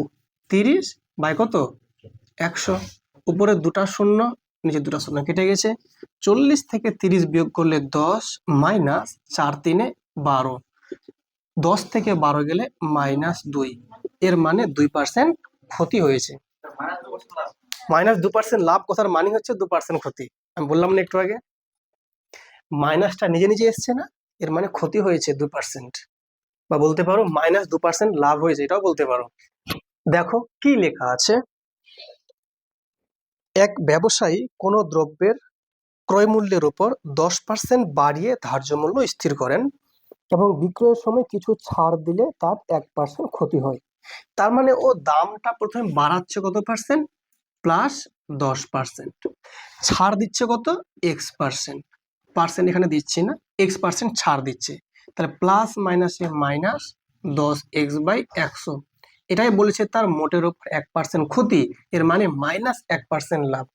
30 বাই কত, 100। উপরে দুটা শূন্য, নিচে দুটা শূন্য কেটে গেছে, 40 থেকে 30 বিয়োগ করলে 10, মাইনাস 4 3 12, 10 থেকে 12 গেলে -2, এর মানে 2% ক্ষতি হয়েছে। -2% লাভ কথার মানে হচ্ছে 2% ক্ষতি। আমি বললাম না একটু আগে, মাইনাসটা নিজে নিজে এসছে না, এর মানে ক্ষতি হয়েছে 2%, বা বলতে পারো -2% লাভ হয়েছে, এটাও বলতে পারো। দেখো কি লেখা আছে, এক ব্যবসায়ী কোনো দ্রব্যের ক্রয় মূল্যের উপর 10% বাড়িয়ে ধার্য মূল্য স্থির করেন এবং বিক্রয়ের সময় কিছু ছাড় দিলে তার 1% ক্ষতি হয়। তার মানে ও দামটা প্রথমে বাড়াচ্ছে কত পার্সেন্ট, +10%, ছাড় দিচ্ছে কত, x%, পার্সেন্ট এখানে দিচ্ছি না, x% ছাড় দিচ্ছে, তাহলে প্লাস মাইনাসে মাইনাস 10x/100, এটাই বলেছে তার মোটের উপর 1% ক্ষতি, এর মানে -1% লাভ।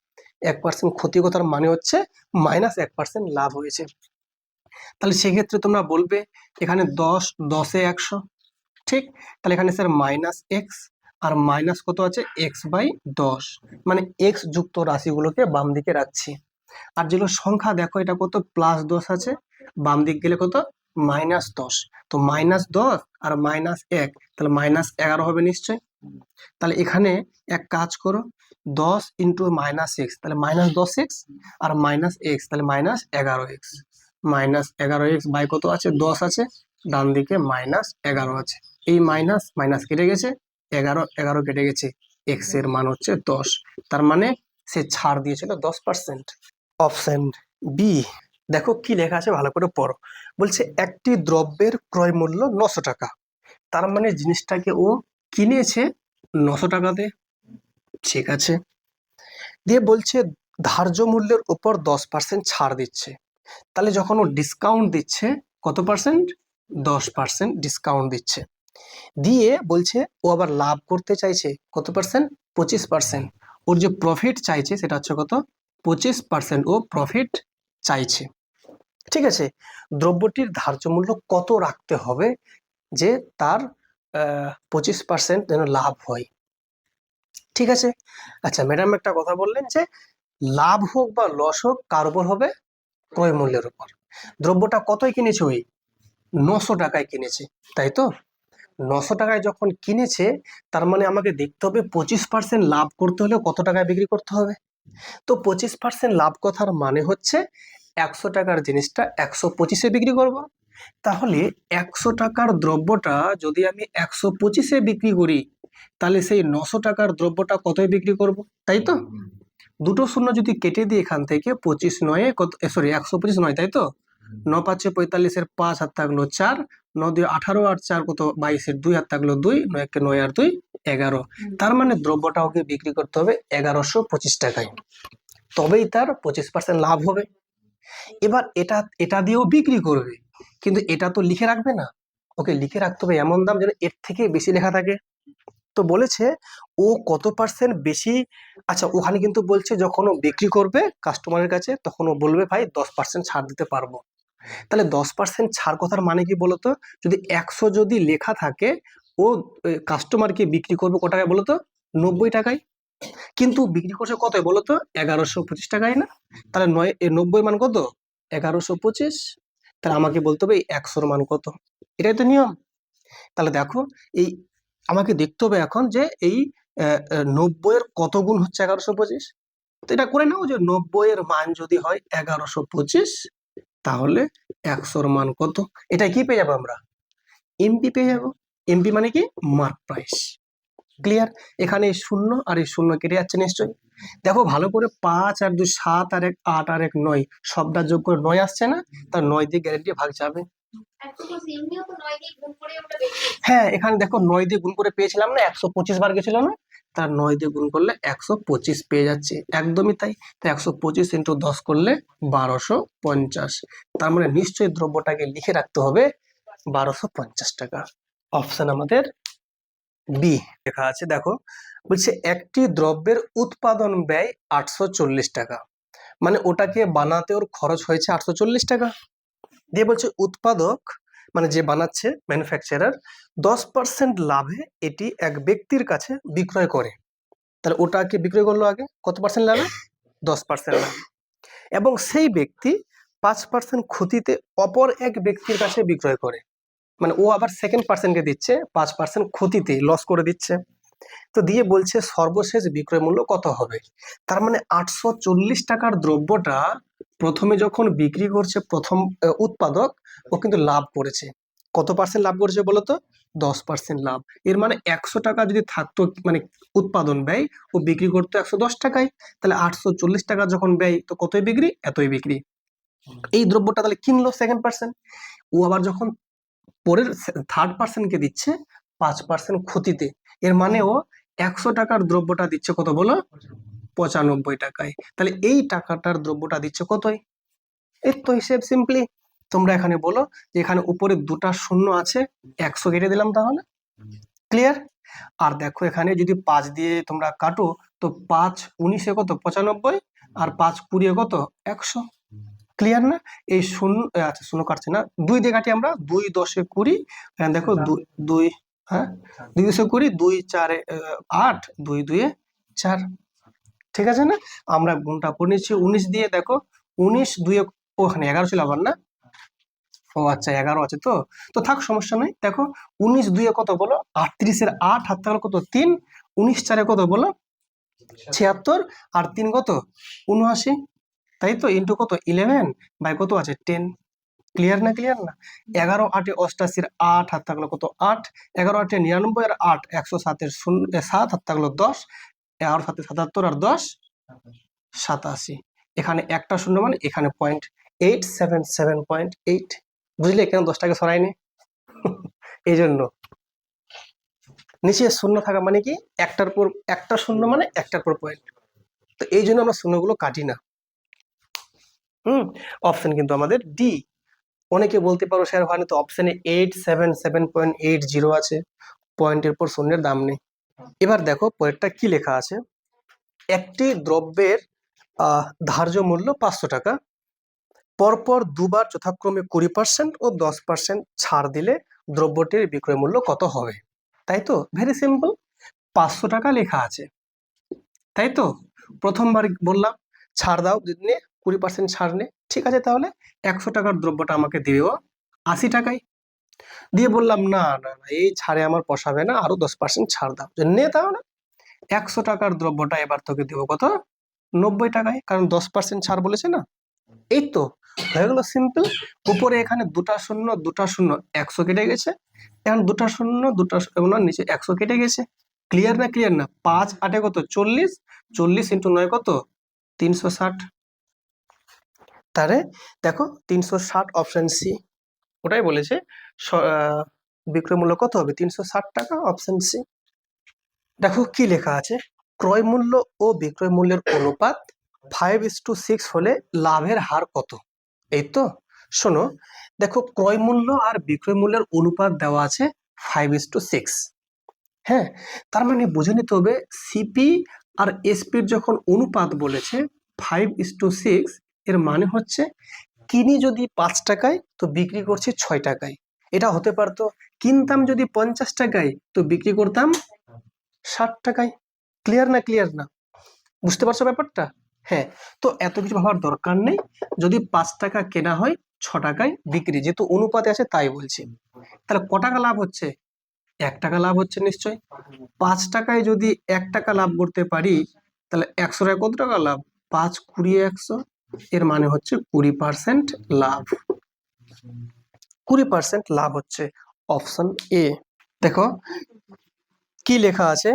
1% ক্ষতি কথার মানে হচ্ছে -1% লাভ হয়েছে। তাহলে সেক্ষেত্রে তোমরা বলবে এখানে 10 10 এ 100, ঠিক, তাহলে এখানে স্যার -x আর মাইনাস কত আছে x/10, মানে x যুক্ত রাশিগুলোকে বাম দিকে রাখছি। আর যেগুলো সংখ্যা দেখো, এটা কত, +10 আছে, বাম দিক গেলে কত, -10, তো -10 আর -1, তাহলে -11 হবে নিশ্চয়। তাহলে এখানে এক কাজ করো, 10 ইন্টু -x, তাহলে -10x, আর -x, তাহলে -11x, -11x বাই কত আছে, 10 আছে, ডান দিকে -11 আছে, এই মাইনাস মাইনাস কেটে গেছে, 11 11 কেটে গেছে, x এর মান হচ্ছে 10, তার মানে সে ছাড় দিয়েছিল 10%। Option B. দেখো কি লেখা আছে, ভালো করে পড়ো। বলছে একটি দ্রব্যের ক্রয় মূল্য 900 টাকা, তার মানে জিনিসটাকে ও কিনেছে 900 টাকাতে। ঠিক আছে, দিয়ে বলছে ধার্য মূল্যের উপর 10% ছাড় দিচ্ছে, তাহলে যখন ও ডিসকাউন্ট দিচ্ছে কত পার্সেন্ট, 10% ডিসকাউন্ট দিচ্ছে, দিয়ে বলছে ও আবার লাভ করতে চাইছে কত পার্সেন্ট, 25%। ওর যে প্রফিট চাইছে সেটা হচ্ছে কত, 25% ও প্রফিট চাইছে। ঠিক আছে, দ্রব্যটির ধার্য মূল্য কত রাখতে হবে যে তার 25% যেন লাভ হয়। ঠিক আছে, আচ্ছা ম্যাডাম একটা কথা বললেন যে লাভ হোক বা লস হোক কার উপর হবে, ক্রয় মূল্যের উপর। দ্রব্যটা কতই কিনেছে, ওই 900 টাকায় কিনেছে, তাই তো? 900 টাকায় যখন কিনেছে, তার মানে আমাকে দেখতে হবে 25% লাভ করতে হলে কত টাকায় বিক্রি করতে হবে। তো 25% লাভ কথার মানে হচ্ছে 100 টাকার জিনিসটা 125-এ বিক্রি করব। তাহলে 100 টাকার দ্রব্যটা যদি আমি 125-এ বিক্রি করি, তাহলে সেই 900 টাকার দ্রব্যটা কতই বিক্রি করব, তাই তো? দুটো শূন্য যদি কেটে দিই এখান থেকে, 25 নয়ে কত, সরি 125 নয়, তাই তো? 9 5 45-এর 5 হাত থাকলো 4, 9 2 18 আর 4 কত 22-এর 2 হাত থাকলো 2, 9 1 9 আর 2 11। তার মানে দ্রব্যটা ওকে বিক্রি করতে হবে 1125 টাকায়, তবেই তার 25% লাভ হবে। এবার এটা এটা দিয়েও বিক্রি করবে, কিন্তু এটা তো লিখে রাখবে না, ওকে লিখে রাখতে হবে এমন দাম যেন এর থেকে বেশি লেখা থাকে। তো বলেছে ও কত পার্সেন্ট বেশি, আচ্ছা ওখানে কিন্তু বলছে যখন ও বিক্রি করবে কাস্টমারের কাছে তখন ও বলবে ভাই 10% ছাড় দিতে পারবো। তাহলে 10% ছাড় কথার মানে কি বলতো, যদি 100 যদি লেখা থাকে, ও কাস্টমারকে বিক্রি করবে কত টাকায় বলতো, 90 টাকায়। কিন্তু বিক্রি করছে কত বলতো, 1125 টাকায় না? তাহলে 90 মান কত, 1125। তাহলে আমাকে বলতে হবে এই 100-র মান কত, এটাই তো নিয়ম। তাহলে দেখো, এই আমাকে দেখতে হবে এখন যে এই 90-এর কত গুণ হচ্ছে 1125। তো এটা করে নাও যে 90-এর মান যদি হয় 1125, তাহলে 100-র মান কত, এটা কি পেয়ে যাবো আমরা, এমপি পেয়ে যাবো। এমপি মানে কি, মার্ক প্রাইস। ক্লিয়ার? এখানে এই শূন্য আর এই শূন্য কেটে যাচ্ছে নিশ্চয়ই। দেখো ভালো করে, 5 আর 2 7 আর 1 8 আর 1 9, সবটা যোগ করে 9 আসছে না? তার 9 দিয়ে গ্যারেন্টি ভাগ যাবে। হ্যাঁ, এখানে দেখো 9 দিয়ে গুণ করে পেয়েছিলাম না, 125 বার গেছিল না? তার 9 দিয়ে গুণ করলে 125 পেয়ে যাচ্ছে, একদমই তাই। তো 125 ইন্টু 10 করলে 1250। তার মানে নিশ্চয়ই দ্রব্যটাকে লিখে রাখতে হবে 1250 টাকা। অপশন আমাদের বি লেখা আছে। দেখো বলছে একটি দ্রব্যের উৎপাদন ব্যয় 840 টাকা, মানে ওটাকে বানাতে ওর খরচ হয়েছে 840 টাকা। দিয়ে বলছে উৎপাদক মানে যে বানাচ্ছে, ম্যানুফ্যাকচারার, 10% লাভে এটি এক ব্যক্তির কাছে বিক্রয় করে। তাহলে ওটাকে বিক্রয় করলো আগে কত পার্সেন্ট লাভে, 10% লাভ। এবং সেই ব্যক্তি 5% ক্ষতিতে অপর এক ব্যক্তির কাছে বিক্রয় করে, মানে ও আবার সেকেন্ড পার্সনকে দিচ্ছে 5% ক্ষতিতে, লস করে দিচ্ছে। তো দিয়ে বলছে সর্বশেষ বিক্রয় মূল্য কত হবে। তার মানে 840 টাকার দ্রব্যটা প্রথমে যখন বিক্রি করছে প্রথম উৎপাদক, ও কিন্তু লাভ করেছে। কত পার্সেন্ট লাভ করেছে বলতো, 10% লাভ। এর মানে 100 টাকা যদি থাকতো, মানে উৎপাদন ব্যয়, ও বিক্রি করতো 110 টাকায়। তাহলে 840 টাকা যখন ব্যয়, তো কতই বিক্রি, এতই বিক্রি। এই দ্রব্যটা তাহলে কিনলো সেকেন্ড পার্সন, ও আবার যখন পরের থার্ড পার্সনকে দিচ্ছে 5% ক্ষতিতে, এর মানে ও 100 টাকার দ্রব্যটা দিচ্ছে কত বলো, 95 টাকায়। তাহলে এই টাকাটার দ্রব্যটা দিচ্ছে কতই, এর তো হিসেব সিম্পলি। তোমরা এখানে বলো যে এখানে উপরে দুটা শূন্য আছে, 100 কেটে দিলাম, তাহলে ক্লিয়ার। আর দেখো এখানে যদি 5 দিয়ে তোমরা কাটো, তো 5 19-এ কত 95, আর 5 20-এ কত 100। ক্লিয়ার না? এই শূন্য, আচ্ছা শূন্য কাটছে না, 2 দিয়ে কাটি আমরা, 2 10-এ 20, এখানে দেখো 2, হ্যাঁ 2 10-এ 20, 2 4-এ 8, 2 2-এ 4। ঠিক আছে না? আমরা গুণটা করে নিচ্ছি 19 দিয়ে, দেখো 19 2-এ, ওখানে 11 ছিল আবার না, ও আচ্ছা 11 আছে তো, তো থাক সমস্যা নাই। দেখো 19 2-এ কত বলো, 38-এর 8 হাত থাকলো কত 3, 19 4-এ কত বলো 76, আর 3 কত 79, তাই তো, ইন্টু কত 11 বাই কত আছে 10। ক্লিয়ার না, ক্লিয়ার না? 11 8-এ 88-এর 8 হাত থাকলো কত 8, 11 8-এ 99 আর 8 107-এর 7 হাত থাকলো 10, 11 7-এ 77 আর 10 87। এখানে একটা শূন্য মানে এখানে 0.877.8, বুঝলে কেন 10টাকে সরাইনি? এই জন্য নিচে শূন্য থাকা মানে কি, একটার পর একটা শূন্য মানে একটার পর পয়েন্ট, তো এই জন্য আমরা শূন্যগুলো কাটি না। অপশন কিন্তু আমাদের ডি। অনেকে বলতে পারো স্যার ওখানে তো অপশনে 877.80 আছে, পয়েন্টের পর শূন্যের দাম নেই। এবার দেখো পরেরটা কি লেখা আছে, একটি দ্রব্যের ধার্য মূল্য 500 টাকা, পরপর দুবার যথাক্রমে 20% ও 10% ছাড় দিলে দ্রব্যটির বিক্রয় মূল্য কত হবে। তাই তো, ভেরি সিম্পল। 500 টাকা লেখা আছে, তাই তো, প্রথমবার বললাম ছাড় দাও, নে 20% ছাড় নে, ঠিক আছে, তাহলে 100 টাকার দ্রব্যটা আমাকে দিও 80 টাকায়। দিয়ে বললাম না না না, এই ছাড়ে আমার পোষাবে না, আরো 10% ছাড় দাও, যে নে তাহলে 100 টাকার দ্রব্যটা এবার তোকে দিব কত, 90 টাকায়, কারণ 10% ছাড় বলেছে না। এই তো হয়ে গেল সিম্পল। উপরে এখানে দুটা শূন্য 100 কেটে গেছে, এখন দুটা শূন্য নিচে 100 কেটে গেছে। ক্লিয়ার না ক্লিয়ার না? 5 8 কত 40, 40 × 9 কত 360। তাহলে দেখো 360 অপশন সি, ওটাই বলেছে বিক্রয় মূল্য কত হবে 360 টাকা, অপশন সি। দেখো কি লেখা আছে, ক্রয় মূল্য ও বিক্রয় মূল্যের অনুপাত 5:6 হলে লাভের হার কত? এই তো শোনো, দেখো ক্রয় মূল্য আর বিক্রয় মূল্যের অনুপাত দেওয়া আছে 5:6। হ্যাঁ, তার মানে বুঝে নিতে হবে সিপি আর এসপির যখন অনুপাত বলেছে 5:6, এর মানে হচ্ছে কিনি যদি 5 টাকায় তো বিক্রি করছি 6 টাকায়। এটা হতে পারতো কিনতাম যদি 50 টাকায় তো বিক্রি করতাম 60 টাকায়। ক্লিয়ার না ক্লিয়ার না? বুঝতে পারছো ব্যাপারটা? হ্যাঁ, তো এত কিছু ভাবার দরকার নেই। যদি 5 টাকা কেনা হয় 6 টাকায় বিক্রি, যেহেতু অনুপাতে আছে তাই বলছি। তাহলে ক টাকা লাভ হচ্ছে? 1 টাকা লাভ হচ্ছে নিশ্চয়। 5 টাকায় যদি 1 টাকা লাভ করতে পারি তাহলে 100 টাকা কত টাকা লাভ? 5 20 100, এর মানে হচ্ছে 20% লাভ। 20% লাভ হচ্ছে অপশন এ। দেখো কি লেখা আছে,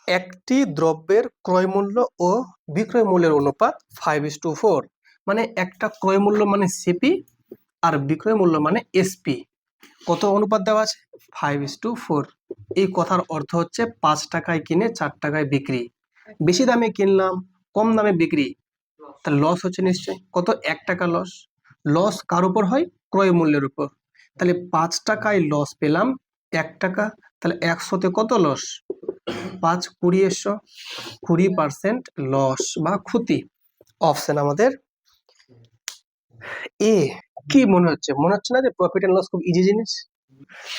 একটি দ্রব্যের ক্রয় মূল্য ও বিক্রয় মূল্যের অনুপাত 5:4, মানে একটা ক্রয় মূল্য মানে সিপি আর বিক্রয় মূল্য মানে এসপি, কত অনুপাত দেওয়া আছে? 5:4। এই কথার অর্থ হচ্ছে 5 টাকায় কিনে 4 টাকায় বিক্রি। বেশি দামে কিনলাম, কম দামে বিক্রি, তাহলে লস হচ্ছে নিশ্চয়ই। কত? 1 টাকা লস। লস কার উপর হয়? ক্রয় মূল্যের উপর। তাহলে 5 টাকায় লস পেলাম 1 টাকা, তাহলে 100তে কত লস? 5 20 100, 20% লস বা ক্ষতি। অপশন আমাদের এ। কি মনে হচ্ছে? মনে হচ্ছে না যে প্রফিট এন্ড লস খুব ইজি জিনিস?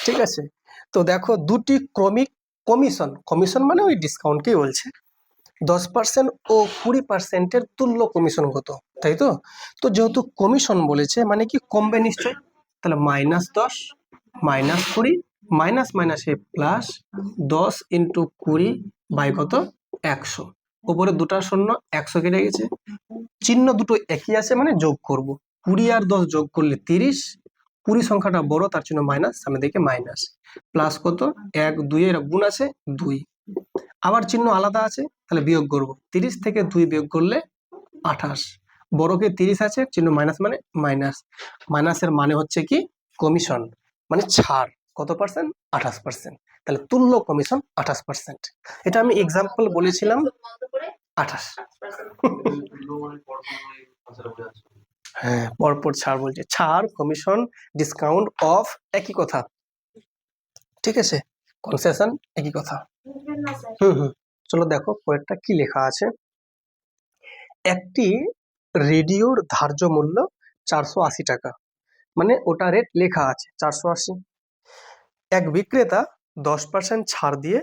ঠিক আছে, তো দেখো দুটি ক্রমিক কমিশন, কমিশন মানে ওই ডিসকাউন্টকেই বলছে, 10% ও 20%-এর তুল্য কমিশন কত, তাই তো? তো যেহেতু কমিশন বলেছে মানে কি কমবে নিশ্চয়, তাহলে -10 -20 মাইনাস মাইনাসে প্লাস 10 × 20 বাই কত 100, উপরে দুটা শূন্য 100 কেটে গেছে, চিহ্ন দুটো একই আছে মানে যোগ করব। 20 আর 10 যোগ করলে 30, 20 সংখ্যাটা বড় তার জন্য মাইনাস, সামনে দিকে মাইনাস, প্লাস কত 1 2 এর গুণ আছে 2, আবার চিহ্ন আলাদা আছে তাহলে বিয়োগ করব। 30 থেকে 2 বিয়োগ করলে 28, বড়কে 30 আছে চিহ্ন মাইনাস মানে মাইনাস, মাইনাসের মানে হচ্ছে কি কমিশন, মানে ছাড় কত পার্সেন্ট? 28%। তাহলে তুল্য কমিশন 28%। এটা আমি এক্সাম্পল বলেছিলাম 28। হ্যাঁ, পরপর ছাড় বলছে, ছাড় কমিশন ডিসকাউন্ট অফ একই কথা, ঠিক আছে, কনসেশন একই কথা। হুম, চলো দেখো পরেরটা কি লেখা আছে, একটি রেডিওর ধার্য মূল্য 480 টাকা, মানে ওটা রেট লেখা আছে 480। এক বিক্রেতা 10% ছাড় দিয়ে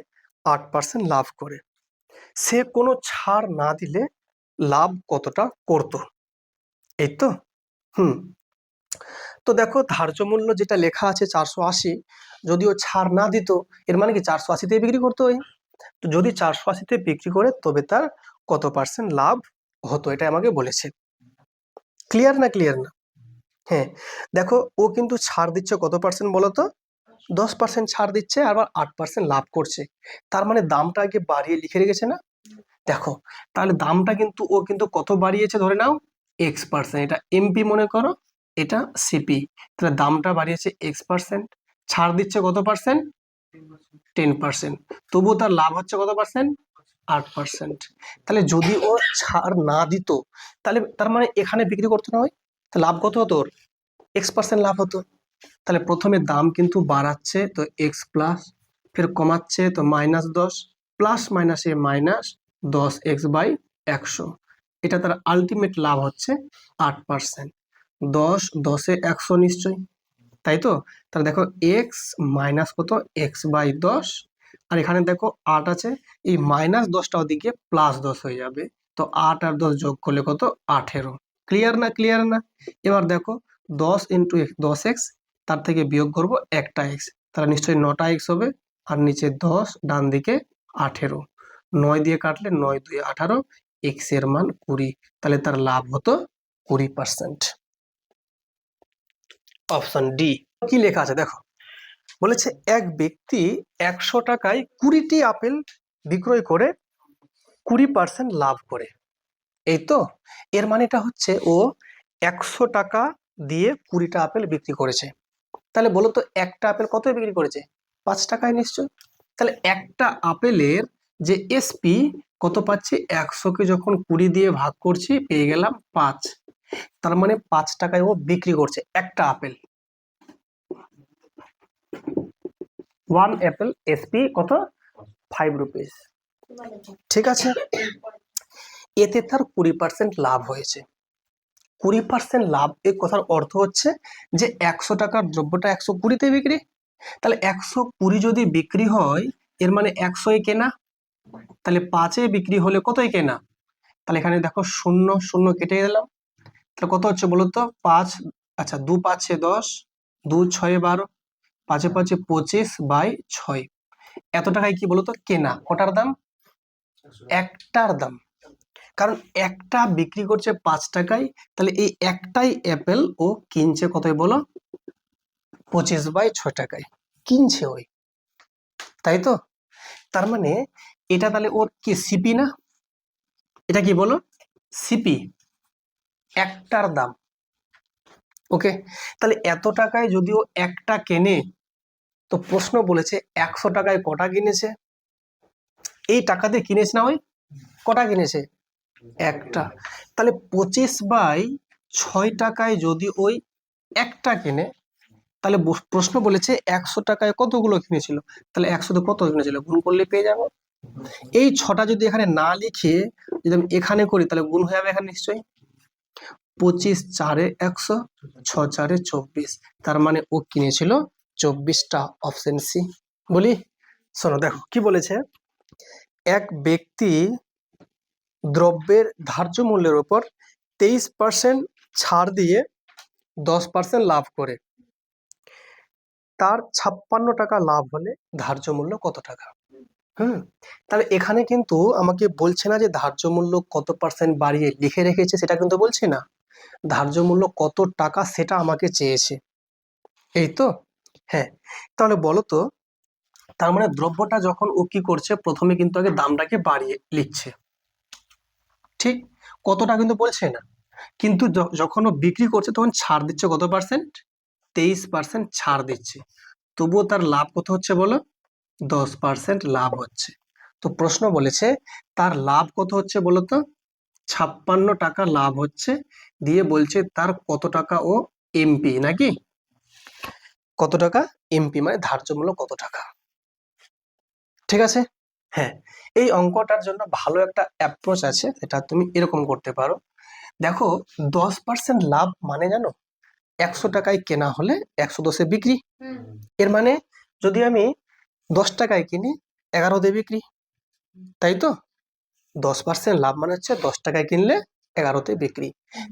8% লাভ করে, সে কোনো ছাড় না দিলে লাভ কতটা করতো? এই তো। হুম, তো দেখো ধার্য মূল্য যেটা লেখা আছে 480, যদিও ছাড় না দিত এর মানে কি 480-তে বিক্রি করতে হয়। তো যদি 480-তে বিক্রি করে তবে তার কত পার্সেন্ট লাভ হতো, এটা আমাকে বলেছে। ক্লিয়ার না ক্লিয়ার না? হ্যাঁ, দেখো ও কিন্তু ছাড় দিচ্ছে কত পার্সেন্ট বলো তো? 10% ছাড় দিচ্ছে, আবার 8% লাভ করছে, তার মানে দামটা আগে বাড়িয়ে লিখে রেখেছে না? দেখো তাহলে দামটা কিন্তু ও কিন্তু কত বাড়িয়েছে ধরে নাও X%, এটা এমপি মনে করো, এটা সিপি, তাহলে দামটা বাড়িয়েছে X%, ছাড় দিচ্ছে কত পার্সেন্ট? 10%, তবুও তার লাভ হচ্ছে কত পার্সেন্ট? 8%। তাহলে যদি ও ছাড় না দিত তাহলে তার মানে এখানে বিক্রি করতে না হয়, তাহলে লাভ কত হতো? ওর X% লাভ হতো। তাহলে প্রথমে দাম কিন্তু বাড়াচ্ছে তো X প্লাস, ফের কমাচ্ছে তো -10, প্লাস মাইনাসে মাইনাস 10x/100, এটা তার আলটিমেট লাভ হচ্ছে 8%। 10 10-এ 100 নিশ্চয়ই, তাই তো? তাহলে দেখো x মাইনাস কত x/10, আর এখানে দেখো 8 আছে, এই -10টা ওদিকে +10 হয়ে যাবে, তো 8 আর 10 যোগ করলে কত 18। ক্লিয়ার না ক্লিয়ার না? এবার দেখো 10 × 10x, তার থেকে বিয়োগ করব একটা x, তাহলে নিশ্চয়ই 9টা x হবে, আর নিচে 10 ডান দিকে 18, 9 দিয়ে কাটলে 9 2 18, x এর মান 20, তাহলে তার লাভ হতো 20%। Option D. কি লেখা আছে দেখো, বলেছে এক ব্যক্তি 100 টাকায় 20টি আপেল বিক্রয় করে 20% লাভ করে। এই তো, এর মানেটা হচ্ছে ও 100 টাকা দিয়ে 20টা আপেল বিক্রি করেছে। তাহলে বলো তো একটা আপেল কত বিক্রি করেছে? 5 টাকায় নিশ্চয়। তাহলে একটা আপেলের যে এসপি কত পাচ্ছি, 100কে যখন 20 দিয়ে ভাগ করছি পেয়ে গেলাম 5। তার মানে 5 টাকায় ও বিক্রি করছে একটা আপেল। 1 অ্যাপেল এসপি কত? 5 রুপিস। ঠিক আছে, এতে তার 20% লাভ হয়েছে। 20% লাভ, এই কথার অর্থ হচ্ছে যে 100 টাকার দ্রব্যটা 120তে বিক্রি। তাহলে 120 যদি বিক্রি হয়, এর মানে 100 কেনা। তাহলে 5-এ বিক্রি হলে কতই কেনা? তাহলে এখানে দেখো শূন্য শূন্য কেটে দিলাম। তাহলে কত হচ্ছে বলো তো? 5, আচ্ছা 2 5 10, 2 6 12, 5 5 25/6। এত টাকায় কি বলতো কেনা? কটার দাম? একটার দাম। কারণ একটা বিক্রি করছে 5 টাকায়, তাহলে এই একটাই অ্যাপেল ও কিনছে কতই বলো? 25/6 টাকায় কিনছে ওই, তাই তো? তার মানে এটা তাহলে ওর কি সিপি না? এটা কি বলো? সিপি, একটার দাম। ওকে, তাহলে এত টাকায় যদিও একটা কেনে, তো প্রশ্ন বলেছে 100 টাকায় কটা কিনেছে? এই টাকাতে কিনেছে না ওই, কটা কিনেছে? একটা। তাহলে 25/6 টাকায় যদি ওই একটা কেনে, তাহলে প্রশ্ন বলেছে 100 টাকায় কতগুলো কিনেছিল। তাহলে 100 কত কিনেছিল গুণ করলে পেয়ে যাবো। এই 6টা যদি এখানে না লিখে যদি আমি এখানে করি, তাহলে গুণ হয়ে যাবে এখানে নিশ্চয়ই। 25 4 100, 6 4 24। তার মানে ও কিনেছিল 24টা। Option C. বলি শোনো, দেখো কি বলেছে, এক ব্যক্তি দ্রব্যের ধার্য মূল্যের উপর 23% ছাড় দিয়ে 10% লাভ করে। তার 56 টাকা লাভ হলে ধার্য মূল্য কত টাকা? তাহলে এখানে কিন্তু আমাকে বলছে না যে ধার্য মূল্য কত পার্সেন্ট বাড়িয়ে লিখে রেখেছে, সেটা কিন্তু বলছে না। ধার্য মূল্য কত টাকা সেটা আমাকে চেয়েছে, এই তো। হ্যাঁ, তাহলে বলো তো, তার মানে দ্রব্যটা যখন ও কি করছে, প্রথমে কিন্তু আগে দামটাকে বাড়িয়ে লিখছে, ঠিক? কতটা কিন্তু বলছে না। কিন্তু যখন ও বিক্রি করছে তখন ছাড় দিচ্ছে কত পার্সেন্ট? 23% ছাড় দিচ্ছে। তবুও তার লাভ কত হচ্ছে বলো? 10% লাভ হচ্ছে। তো প্রশ্ন বলেছে তার লাভ কত হচ্ছে বলো তো? 56 টাকা লাভ হচ্ছে। দিয়ে বলছে তার কত টাকা ও এমপি, নাকি কত টাকা এমপি, মানে ধার্য মূল্য কত টাকা। ঠিক আছে। হ্যাঁ, এই অঙ্কটার জন্য ভালো একটা অ্যাপ্রোচ আছে, সেটা তুমি এরকম করতে পারো। দেখো 10% লাভ মানে জানো, 100 টাকায় কেনা হলে 110-এ বিক্রি। এর মানে যদি আমি 10 টাকায় কিনি, 11-তে বিক্রি, তাই তো? 10% লাভ মানে হচ্ছে 10 টাকায় কিনলে 11-তে বিক্রি।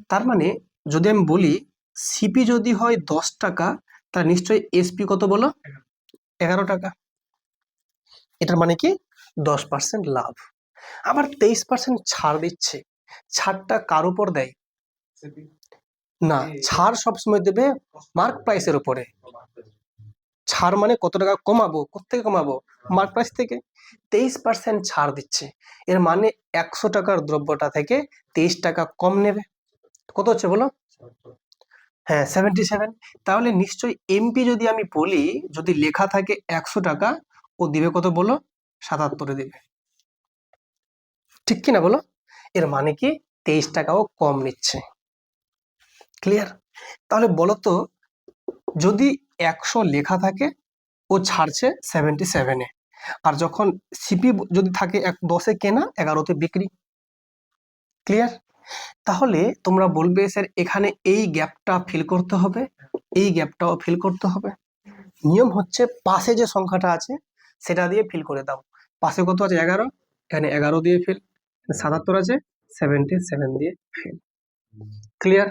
তার মানে যদি আমি বলি সিপি যদি হয় 10 টাকা, তাহলে নিশ্চয়ই এসপি কত বলো? 11 টাকা। এটার মানে কি 10% লাভ। আবার 23% ছাড় দিচ্ছে। ছাড়টা কার উপর দেয়? না, ছাড় সবসময় দেবে মার্ক প্রাইসের উপরে। ছাড় মানে কত টাকা কমাবো, কোথেকে কমাবো? মার্ক প্রাইস থেকে। 23% ছাড় দিচ্ছে, এর মানে 100 টাকার দ্রব্যটা থেকে 23 টাকা কম নেবে। কত হচ্ছে বলো? হ্যাঁ, 77। তাহলে নিশ্চয়ই এমপি যদি আমি বলি, যদি লেখা থাকে 100 টাকা, ও দিবে কত বলো? 77-এ দিবে, ঠিক কিনা বলো? এর মানে কি 23 টাকাও কম নিচ্ছে। ক্লিয়ার? তাহলে বলো তো, যদি 100 লেখা থাকে, ও ছাড়ছে 77-এ। আর যখন সিপি যদি থাকে 10-এ কেনা, 11-তে বিক্রি। ক্লিয়ার? তাহলে তোমরা বলবে স্যার এখানে এই গ্যাপটা ফিল করতে হবে, এই গ্যাপটাও ফিল করতে হবে। নিয়ম হচ্ছে পাশে যে সংখ্যাটা আছে সেটা দিয়ে ফিল করে দাও। পাশে কত আছে? 11, এখানে 11 দিয়ে ফিল। 77 আছে, 77 দিয়ে ফিল। ক্লিয়ার?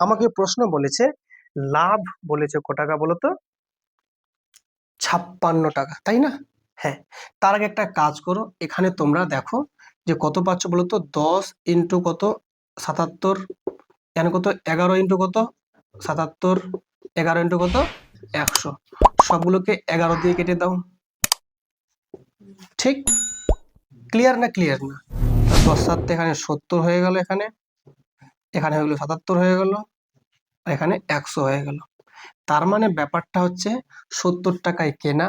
আমাকে প্রশ্ন বলেছে লাভ বলেছে ক টাকা বলো তো? 56 টাকা, তাই না? হ্যাঁ, তার আগে একটা কাজ করো, এখানে তোমরা দেখো যে কত পাচ্ছ বলো তো? 10 ইন্টু কত? 77, এখানে কত? 11 ইন্টু কত? 77, 11 ইন্টু কত 100, সবগুলোকে 11 দিয়ে কেটে দাও। ঠিক, ক্লিয়ার না? ক্লিয়ার না? 10 7 এখানে 70 হয়ে গেল, এখানে এখানে হয়ে গেল 77 হয়ে গেল, এখানে 100 হয়ে গেল। তার মানে ব্যাপারটা হচ্ছে 70 টাকায় কেনা,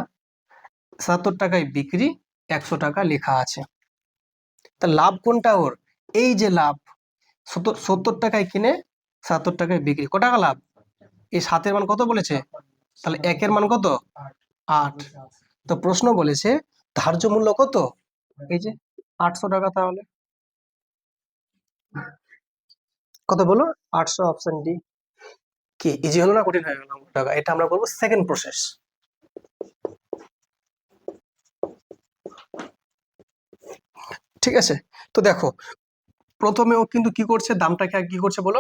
77 টাকায় বিক্রি, 100 টাকা লেখা আছে। তা লাভ কোনটা ওর? এই যে লাভ, 70 টাকায় কিনে 77 টাকায় বিক্রি, কত টাকা লাভ? এই 7 এর মান কত বলেছে? তাহলে 1 এর মান কত? 8। তো প্রশ্ন বলেছে ধার্য মূল্য কত? এই যে 800 টাকা। তাহলে কত বলো? 800, অপশন ডি। কি ইজি হলো না কঠিন হয়ে গেল টাকা? এটা আমরা বলবো সেকেন্ড প্রসেস। ঠিক আছে, তো দেখো প্রথমে ও কিন্তু কি করছে, দামটাকে আগে কি করছে বলো,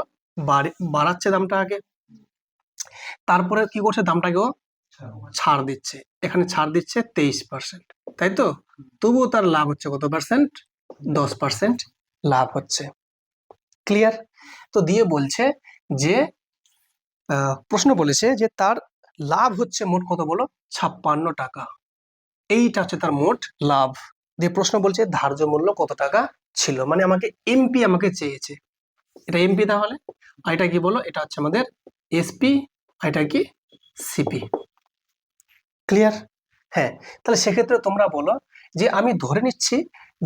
বাড়াচ্ছে দামটা আগে, তারপরে কি করছে, দামটাকে ও ছাড় দিচ্ছে। এখানে ছাড় দিচ্ছে 23%, তাই তো? তবুও তার লাভ হচ্ছে কত পার্সেন্ট? 10% লাভ হচ্ছে। ক্লিয়ার? তো দিয়ে বলছে যে প্রশ্ন বলেছে যে তার লাভ হচ্ছে মোট কত বলো? 56 টাকা। এইটা হচ্ছে তার মোট লাভ। দিয়ে প্রশ্ন বলছে ধার্য মূল্য কত টাকা ছিল, মানে আমাকে এমপি আমাকে চেয়েছে। এটা এমপি, তাহলে আর এটা কি বলো? এটা হচ্ছে আমাদের এসপি, আর এটা কি সিপি। ক্লিয়ার? হ্যাঁ, তাহলে সেক্ষেত্রে তোমরা বলো যে আমি ধরে নিচ্ছি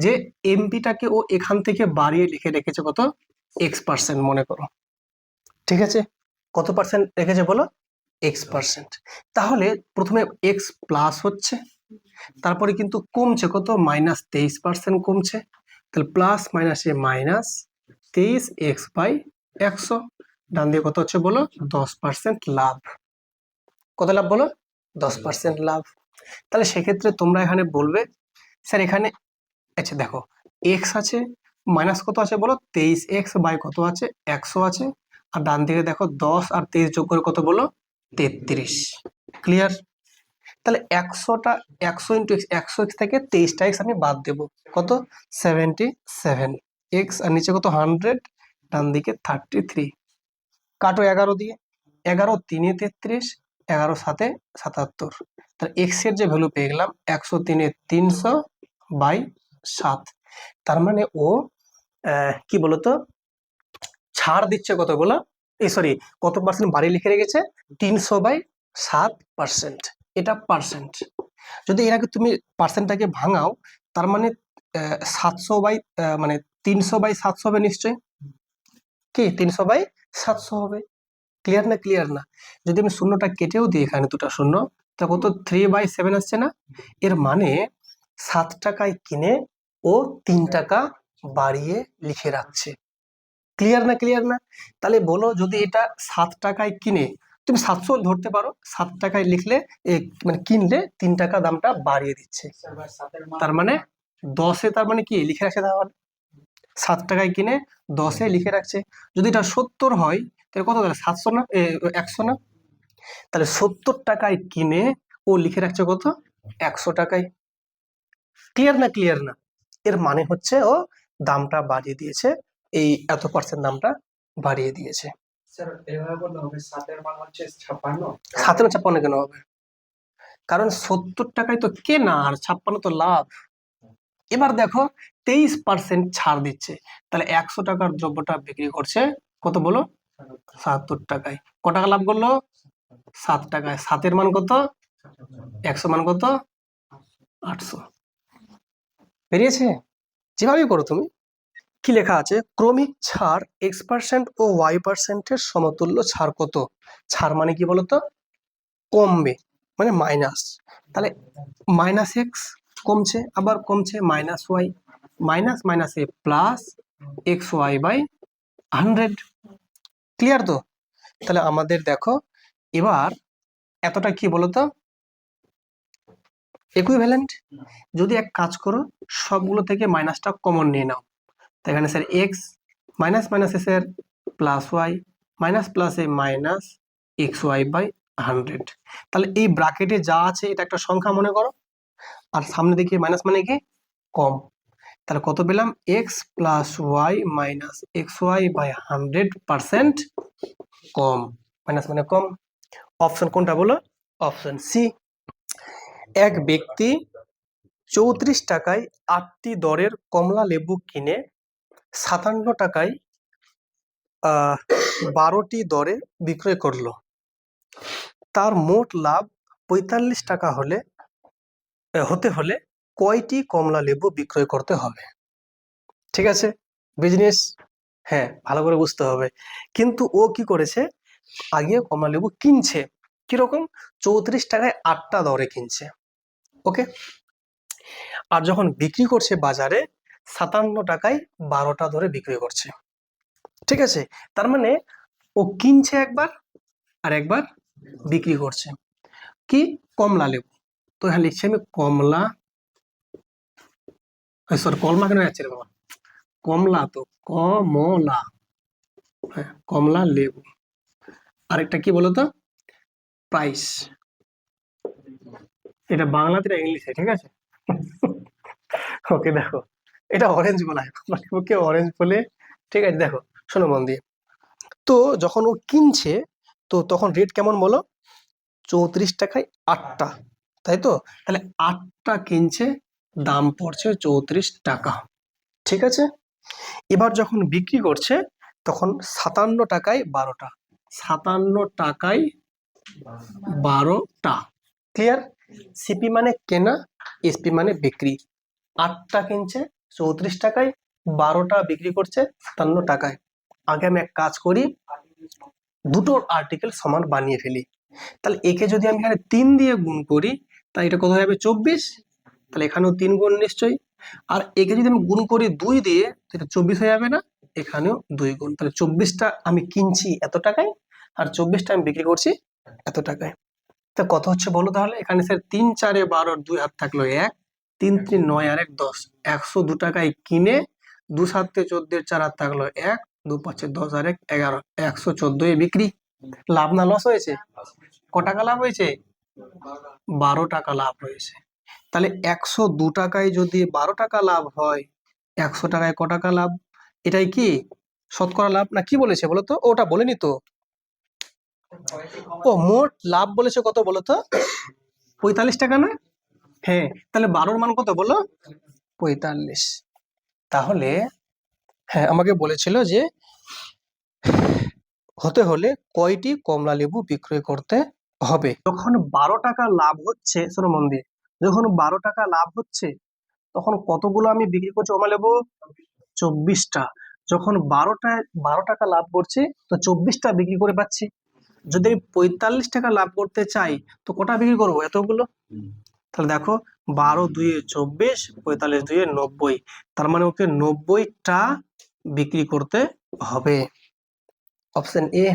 যে এমপিটাকে ও এখান থেকে বাড়িয়ে লিখে রেখেছে কত? X%, মনে করো। ঠিক আছে, কত পার্সেন্ট রেখেছে বলো? X%। তাহলে প্রথমে X প্লাস হচ্ছে, তারপরে কিন্তু কমছে কত? -23% কমছে। তাহলে প্লাস মাইনাসে মাইনাস 23x/100, ডান দিয়ে কত হচ্ছে বলো? 10% লাভ। কত লাভ বলো? 10% লাভ। তাহলে সেক্ষেত্রে তোমরা এখানে বলবে স্যার এখানে, আচ্ছা দেখো এক্স আছে, মাইনাস কত আছে বলো? 23x কত আছে? 100 আছে। আর ডান দিকে দেখো 10 আর 23 যোগ করে কত বলো? 33। ক্লিয়ার? তাহলে 100টা, 100 ইন্টু এক্স, 100x থেকে 23টা এক্স আমি বাদ দেবো, কত? 77x, আর নিচে কত? 100, ডান দিকে 33। কাটো 11 দিয়ে, 11 3 33, 11 7 77। তাহলে এক্স এর যে ভ্যালু পেয়ে গেলাম 103 300/7। তার মানে ও কি বলতো ছাড় দিচ্ছে কত বলো? এই সরি, কত পার্সেন্ট বাড়ি লিখে রেখেছে? 300/7%। এটা পার্সেন্ট। যদি এর আগে তুমি পার্সেন্টটাকে ভাঙাও, তার মানে 700 মানে 300/700 হবে নিশ্চয়ই। কি 300/700 হবে? ক্লিয়ার না? ক্লিয়ার না? যদি আমি শূন্যটা কেটেও দিই, এখানে দুটা শূন্য, তা কত? 3/7 আসছে না? এর মানে 7 টাকায় কিনে ও 3 টাকা বাড়িয়ে লিখে রাখছে। ক্লিয়ার না? ক্লিয়ার না? তাহলে বলো, যদি এটা 7 টাকায় কিনে, তুমি 700 ধরতে পারো, 7 টাকায় লিখলে মানে কিনলে 3 টাকা দামটা বাড়িয়ে দিচ্ছে। তার মানে 10-এ, তার মানে কি লিখে রাখছে? তাহলে 7 টাকায় কিনে 10-এ লিখে রাখছে। যদি এটা 70 হয় তাহলে কত? 700 না, 100 না? তাহলে 70 টাকায় কিনে ও লিখে রাখছে কত? 100 টাকায়। ক্লিয়ার না? ক্লিয়ার না? এর মানে হচ্ছে ও দামটা বাড়িয়ে দিয়েছে, এই এত পার্সেন্ট দামটা বাড়িয়ে দিয়েছে। স্যার এভাবে বললে হবে 7 মান হচ্ছে 56? 7 না 56 কেন হবে? কারণ 70 টাকায় তো কেনা, আর 56 তো লাভ। এবার দেখো 23% ছাড় দিচ্ছে, তাহলে 100 টাকার দ্রব্যটা বিক্রি করছে কত বলো? 77 টাকায়। ক টাকা লাভ করলো? 7 টাকায়। 7 এর মান কত? 100 মান কত? 800। বেরিয়েছে? যেভাবেই করো তুমি। কি লেখা আছে? ক্রমিক ছাড় X% ও Y%-এর সমতুল্য ছাড় কত? ছাড় মানে কি বলতো? কমবে, মানে মাইনাস। তাহলে -x কমছে, আবার কমছে -y, মাইনাস মাইনাসে প্লাস xy/100। ক্লিয়ার তো? তাহলে আমাদের দেখো এবার এতটা কি বলতো? ইকুইভ্যালেন্ট। যদি এক কাজ করো, সবগুলো থেকে মাইনাসটা কমন নিয়ে নাও। তাই এখানে স্যার এক্স, মাইনাস মাইনাসে স্যার প্লাস ওয়াই, মাইনাস প্লাসে মাইনাস xy/100। তাহলে এই ব্র্যাকেটে যা আছে এটা একটা সংখ্যা মনে করো, আর সামনে দেখিয়ে মাইনাস মানে কি? কম। তাহলে কত পেলাম? x plus Y minus xy/100% কম। মাইনাস মানে কম। অপশন কোনটা বলো? Option C. এক ব্যক্তি 34 টাকায় 8টি দরের কমলা লেবু কিনে 57 টাকায় 12টি দরে বিক্রয় করলো। তার মোট লাভ 45 টাকা হতে হলে কয়টি কমলা লেবু বিক্রয় করতে হবে? ঠিক আছে, বিজনেস, হ্যাঁ ভালো করে বুঝতে হবে। কিন্তু ও কি করেছে, আগে কমলা লেবু কিনছে কিরকম, 34 টাকায় 8টা দরে কিনছে, ওকে। আর যখন বিক্রি করছে বাজারে 57 টাকায় 12টা ধরে বিক্রি করছে, ঠিক আছে। তার মানে ও কিনছে একবার আর একবার বিক্রি করছে। কি? কমলা লেবু। তো এখানে লিখছি আমি কমলা, সরি কমলা কেন যাচ্ছে রে বাবা, কমলা তো কমলা, হ্যাঁ কমলা লেবু। আরেকটা কি বলতো, প্রাইস। এটা বাংলাতে না ইংলিশে, ঠিক আছে। ওকে দেখো, এটা অরেঞ্জ বলা হয়, কমলা লেবুকে অরেঞ্জ বলে, ঠিক আছে। দেখো শোনো মন দিয়ে, তো যখন ও কিনছে তো তখন রেট কেমন বলো, 34 টাকায় 8টা, তাই তো। তাহলে 8টা কিনছে, দাম পড়ছে 34 টাকা, ঠিক আছে। এবার যখন বিক্রি করছে তখন 57 টাকায় 12টা, 57 টাকায় 12টা, ক্লিয়ার। সিপি মানে কেনা, এসপি মানে বিক্রি। 8টা কিনছে 34 টাকায়, 12টা বিক্রি করছে 57 টাকায়। আগে আমি এক কাজ করি, দুটোর আর্টিকেল সমান বানিয়ে ফেলি। তাহলে একে যদি আমি এখানে 3 দিয়ে গুণ করি তাহলে এটা কত হয়ে যাবে, 24। তাহলে এখানেও 3 গুণ নিশ্চয়ই। আর একে যদি আমি গুণ করি 2 দিয়ে, এটা 24 হয়ে যাবে না, এখানেও 2 গুণ। তাহলে 24টা আমি কিনছি এত টাকায়, আর 24টা আমি বিক্রি করছি এত টাকায়। তা কত হচ্ছে বলো তাহলে, এখানে স্যার 3 4 12, 2 হাত থাকলো 1, 3 3 9 আর 1 10, 102 টাকায় কিনে, 2 7 14, 4 হাত থাকলো 1, 2 5 10 আর 1 11, 114 এ বিক্রি। লাভ না লস হয়েছে? ক টাকা লাভ হয়েছে? 12 টাকা লাভ হয়েছে। তাহলে 102 টাকায় যদি 12 টাকা লাভ হয়, 100 টাকায় ক টাকা লাভ? এটাই কি শতকরা লাভ না কি বলেছে বলতো? ওটা বলেনি তো। ও মোট লাভ বলেছে কত বলতো, 45 টাকা না? হ্যাঁ, তাহলে 12-র মান কত বলো, 45। তাহলে হ্যাঁ আমাকে বলেছিল যে হতে হলে কয়টি কমলা লেবু বিক্রয় করতে হবে। যখন 12 টাকা লাভ হচ্ছে, শোনো মন দিয়ে, যখন 12 টাকা লাভ হচ্ছে তখন কতগুলো আমি বিক্রি করছি কমলা লেবু, 24টা। যখন 12 টাকা লাভ করছি তো 24টা বিক্রি করে পাচ্ছি। যদি আমি 45 টাকা লাভ করতে চাই তো কটা বিক্রি করবো, এতগুলো। তাহলে দেখো 12 2 24, 45 2 90, তার মানে ওকে 90টা বিক্রি করতে হবে। Option A.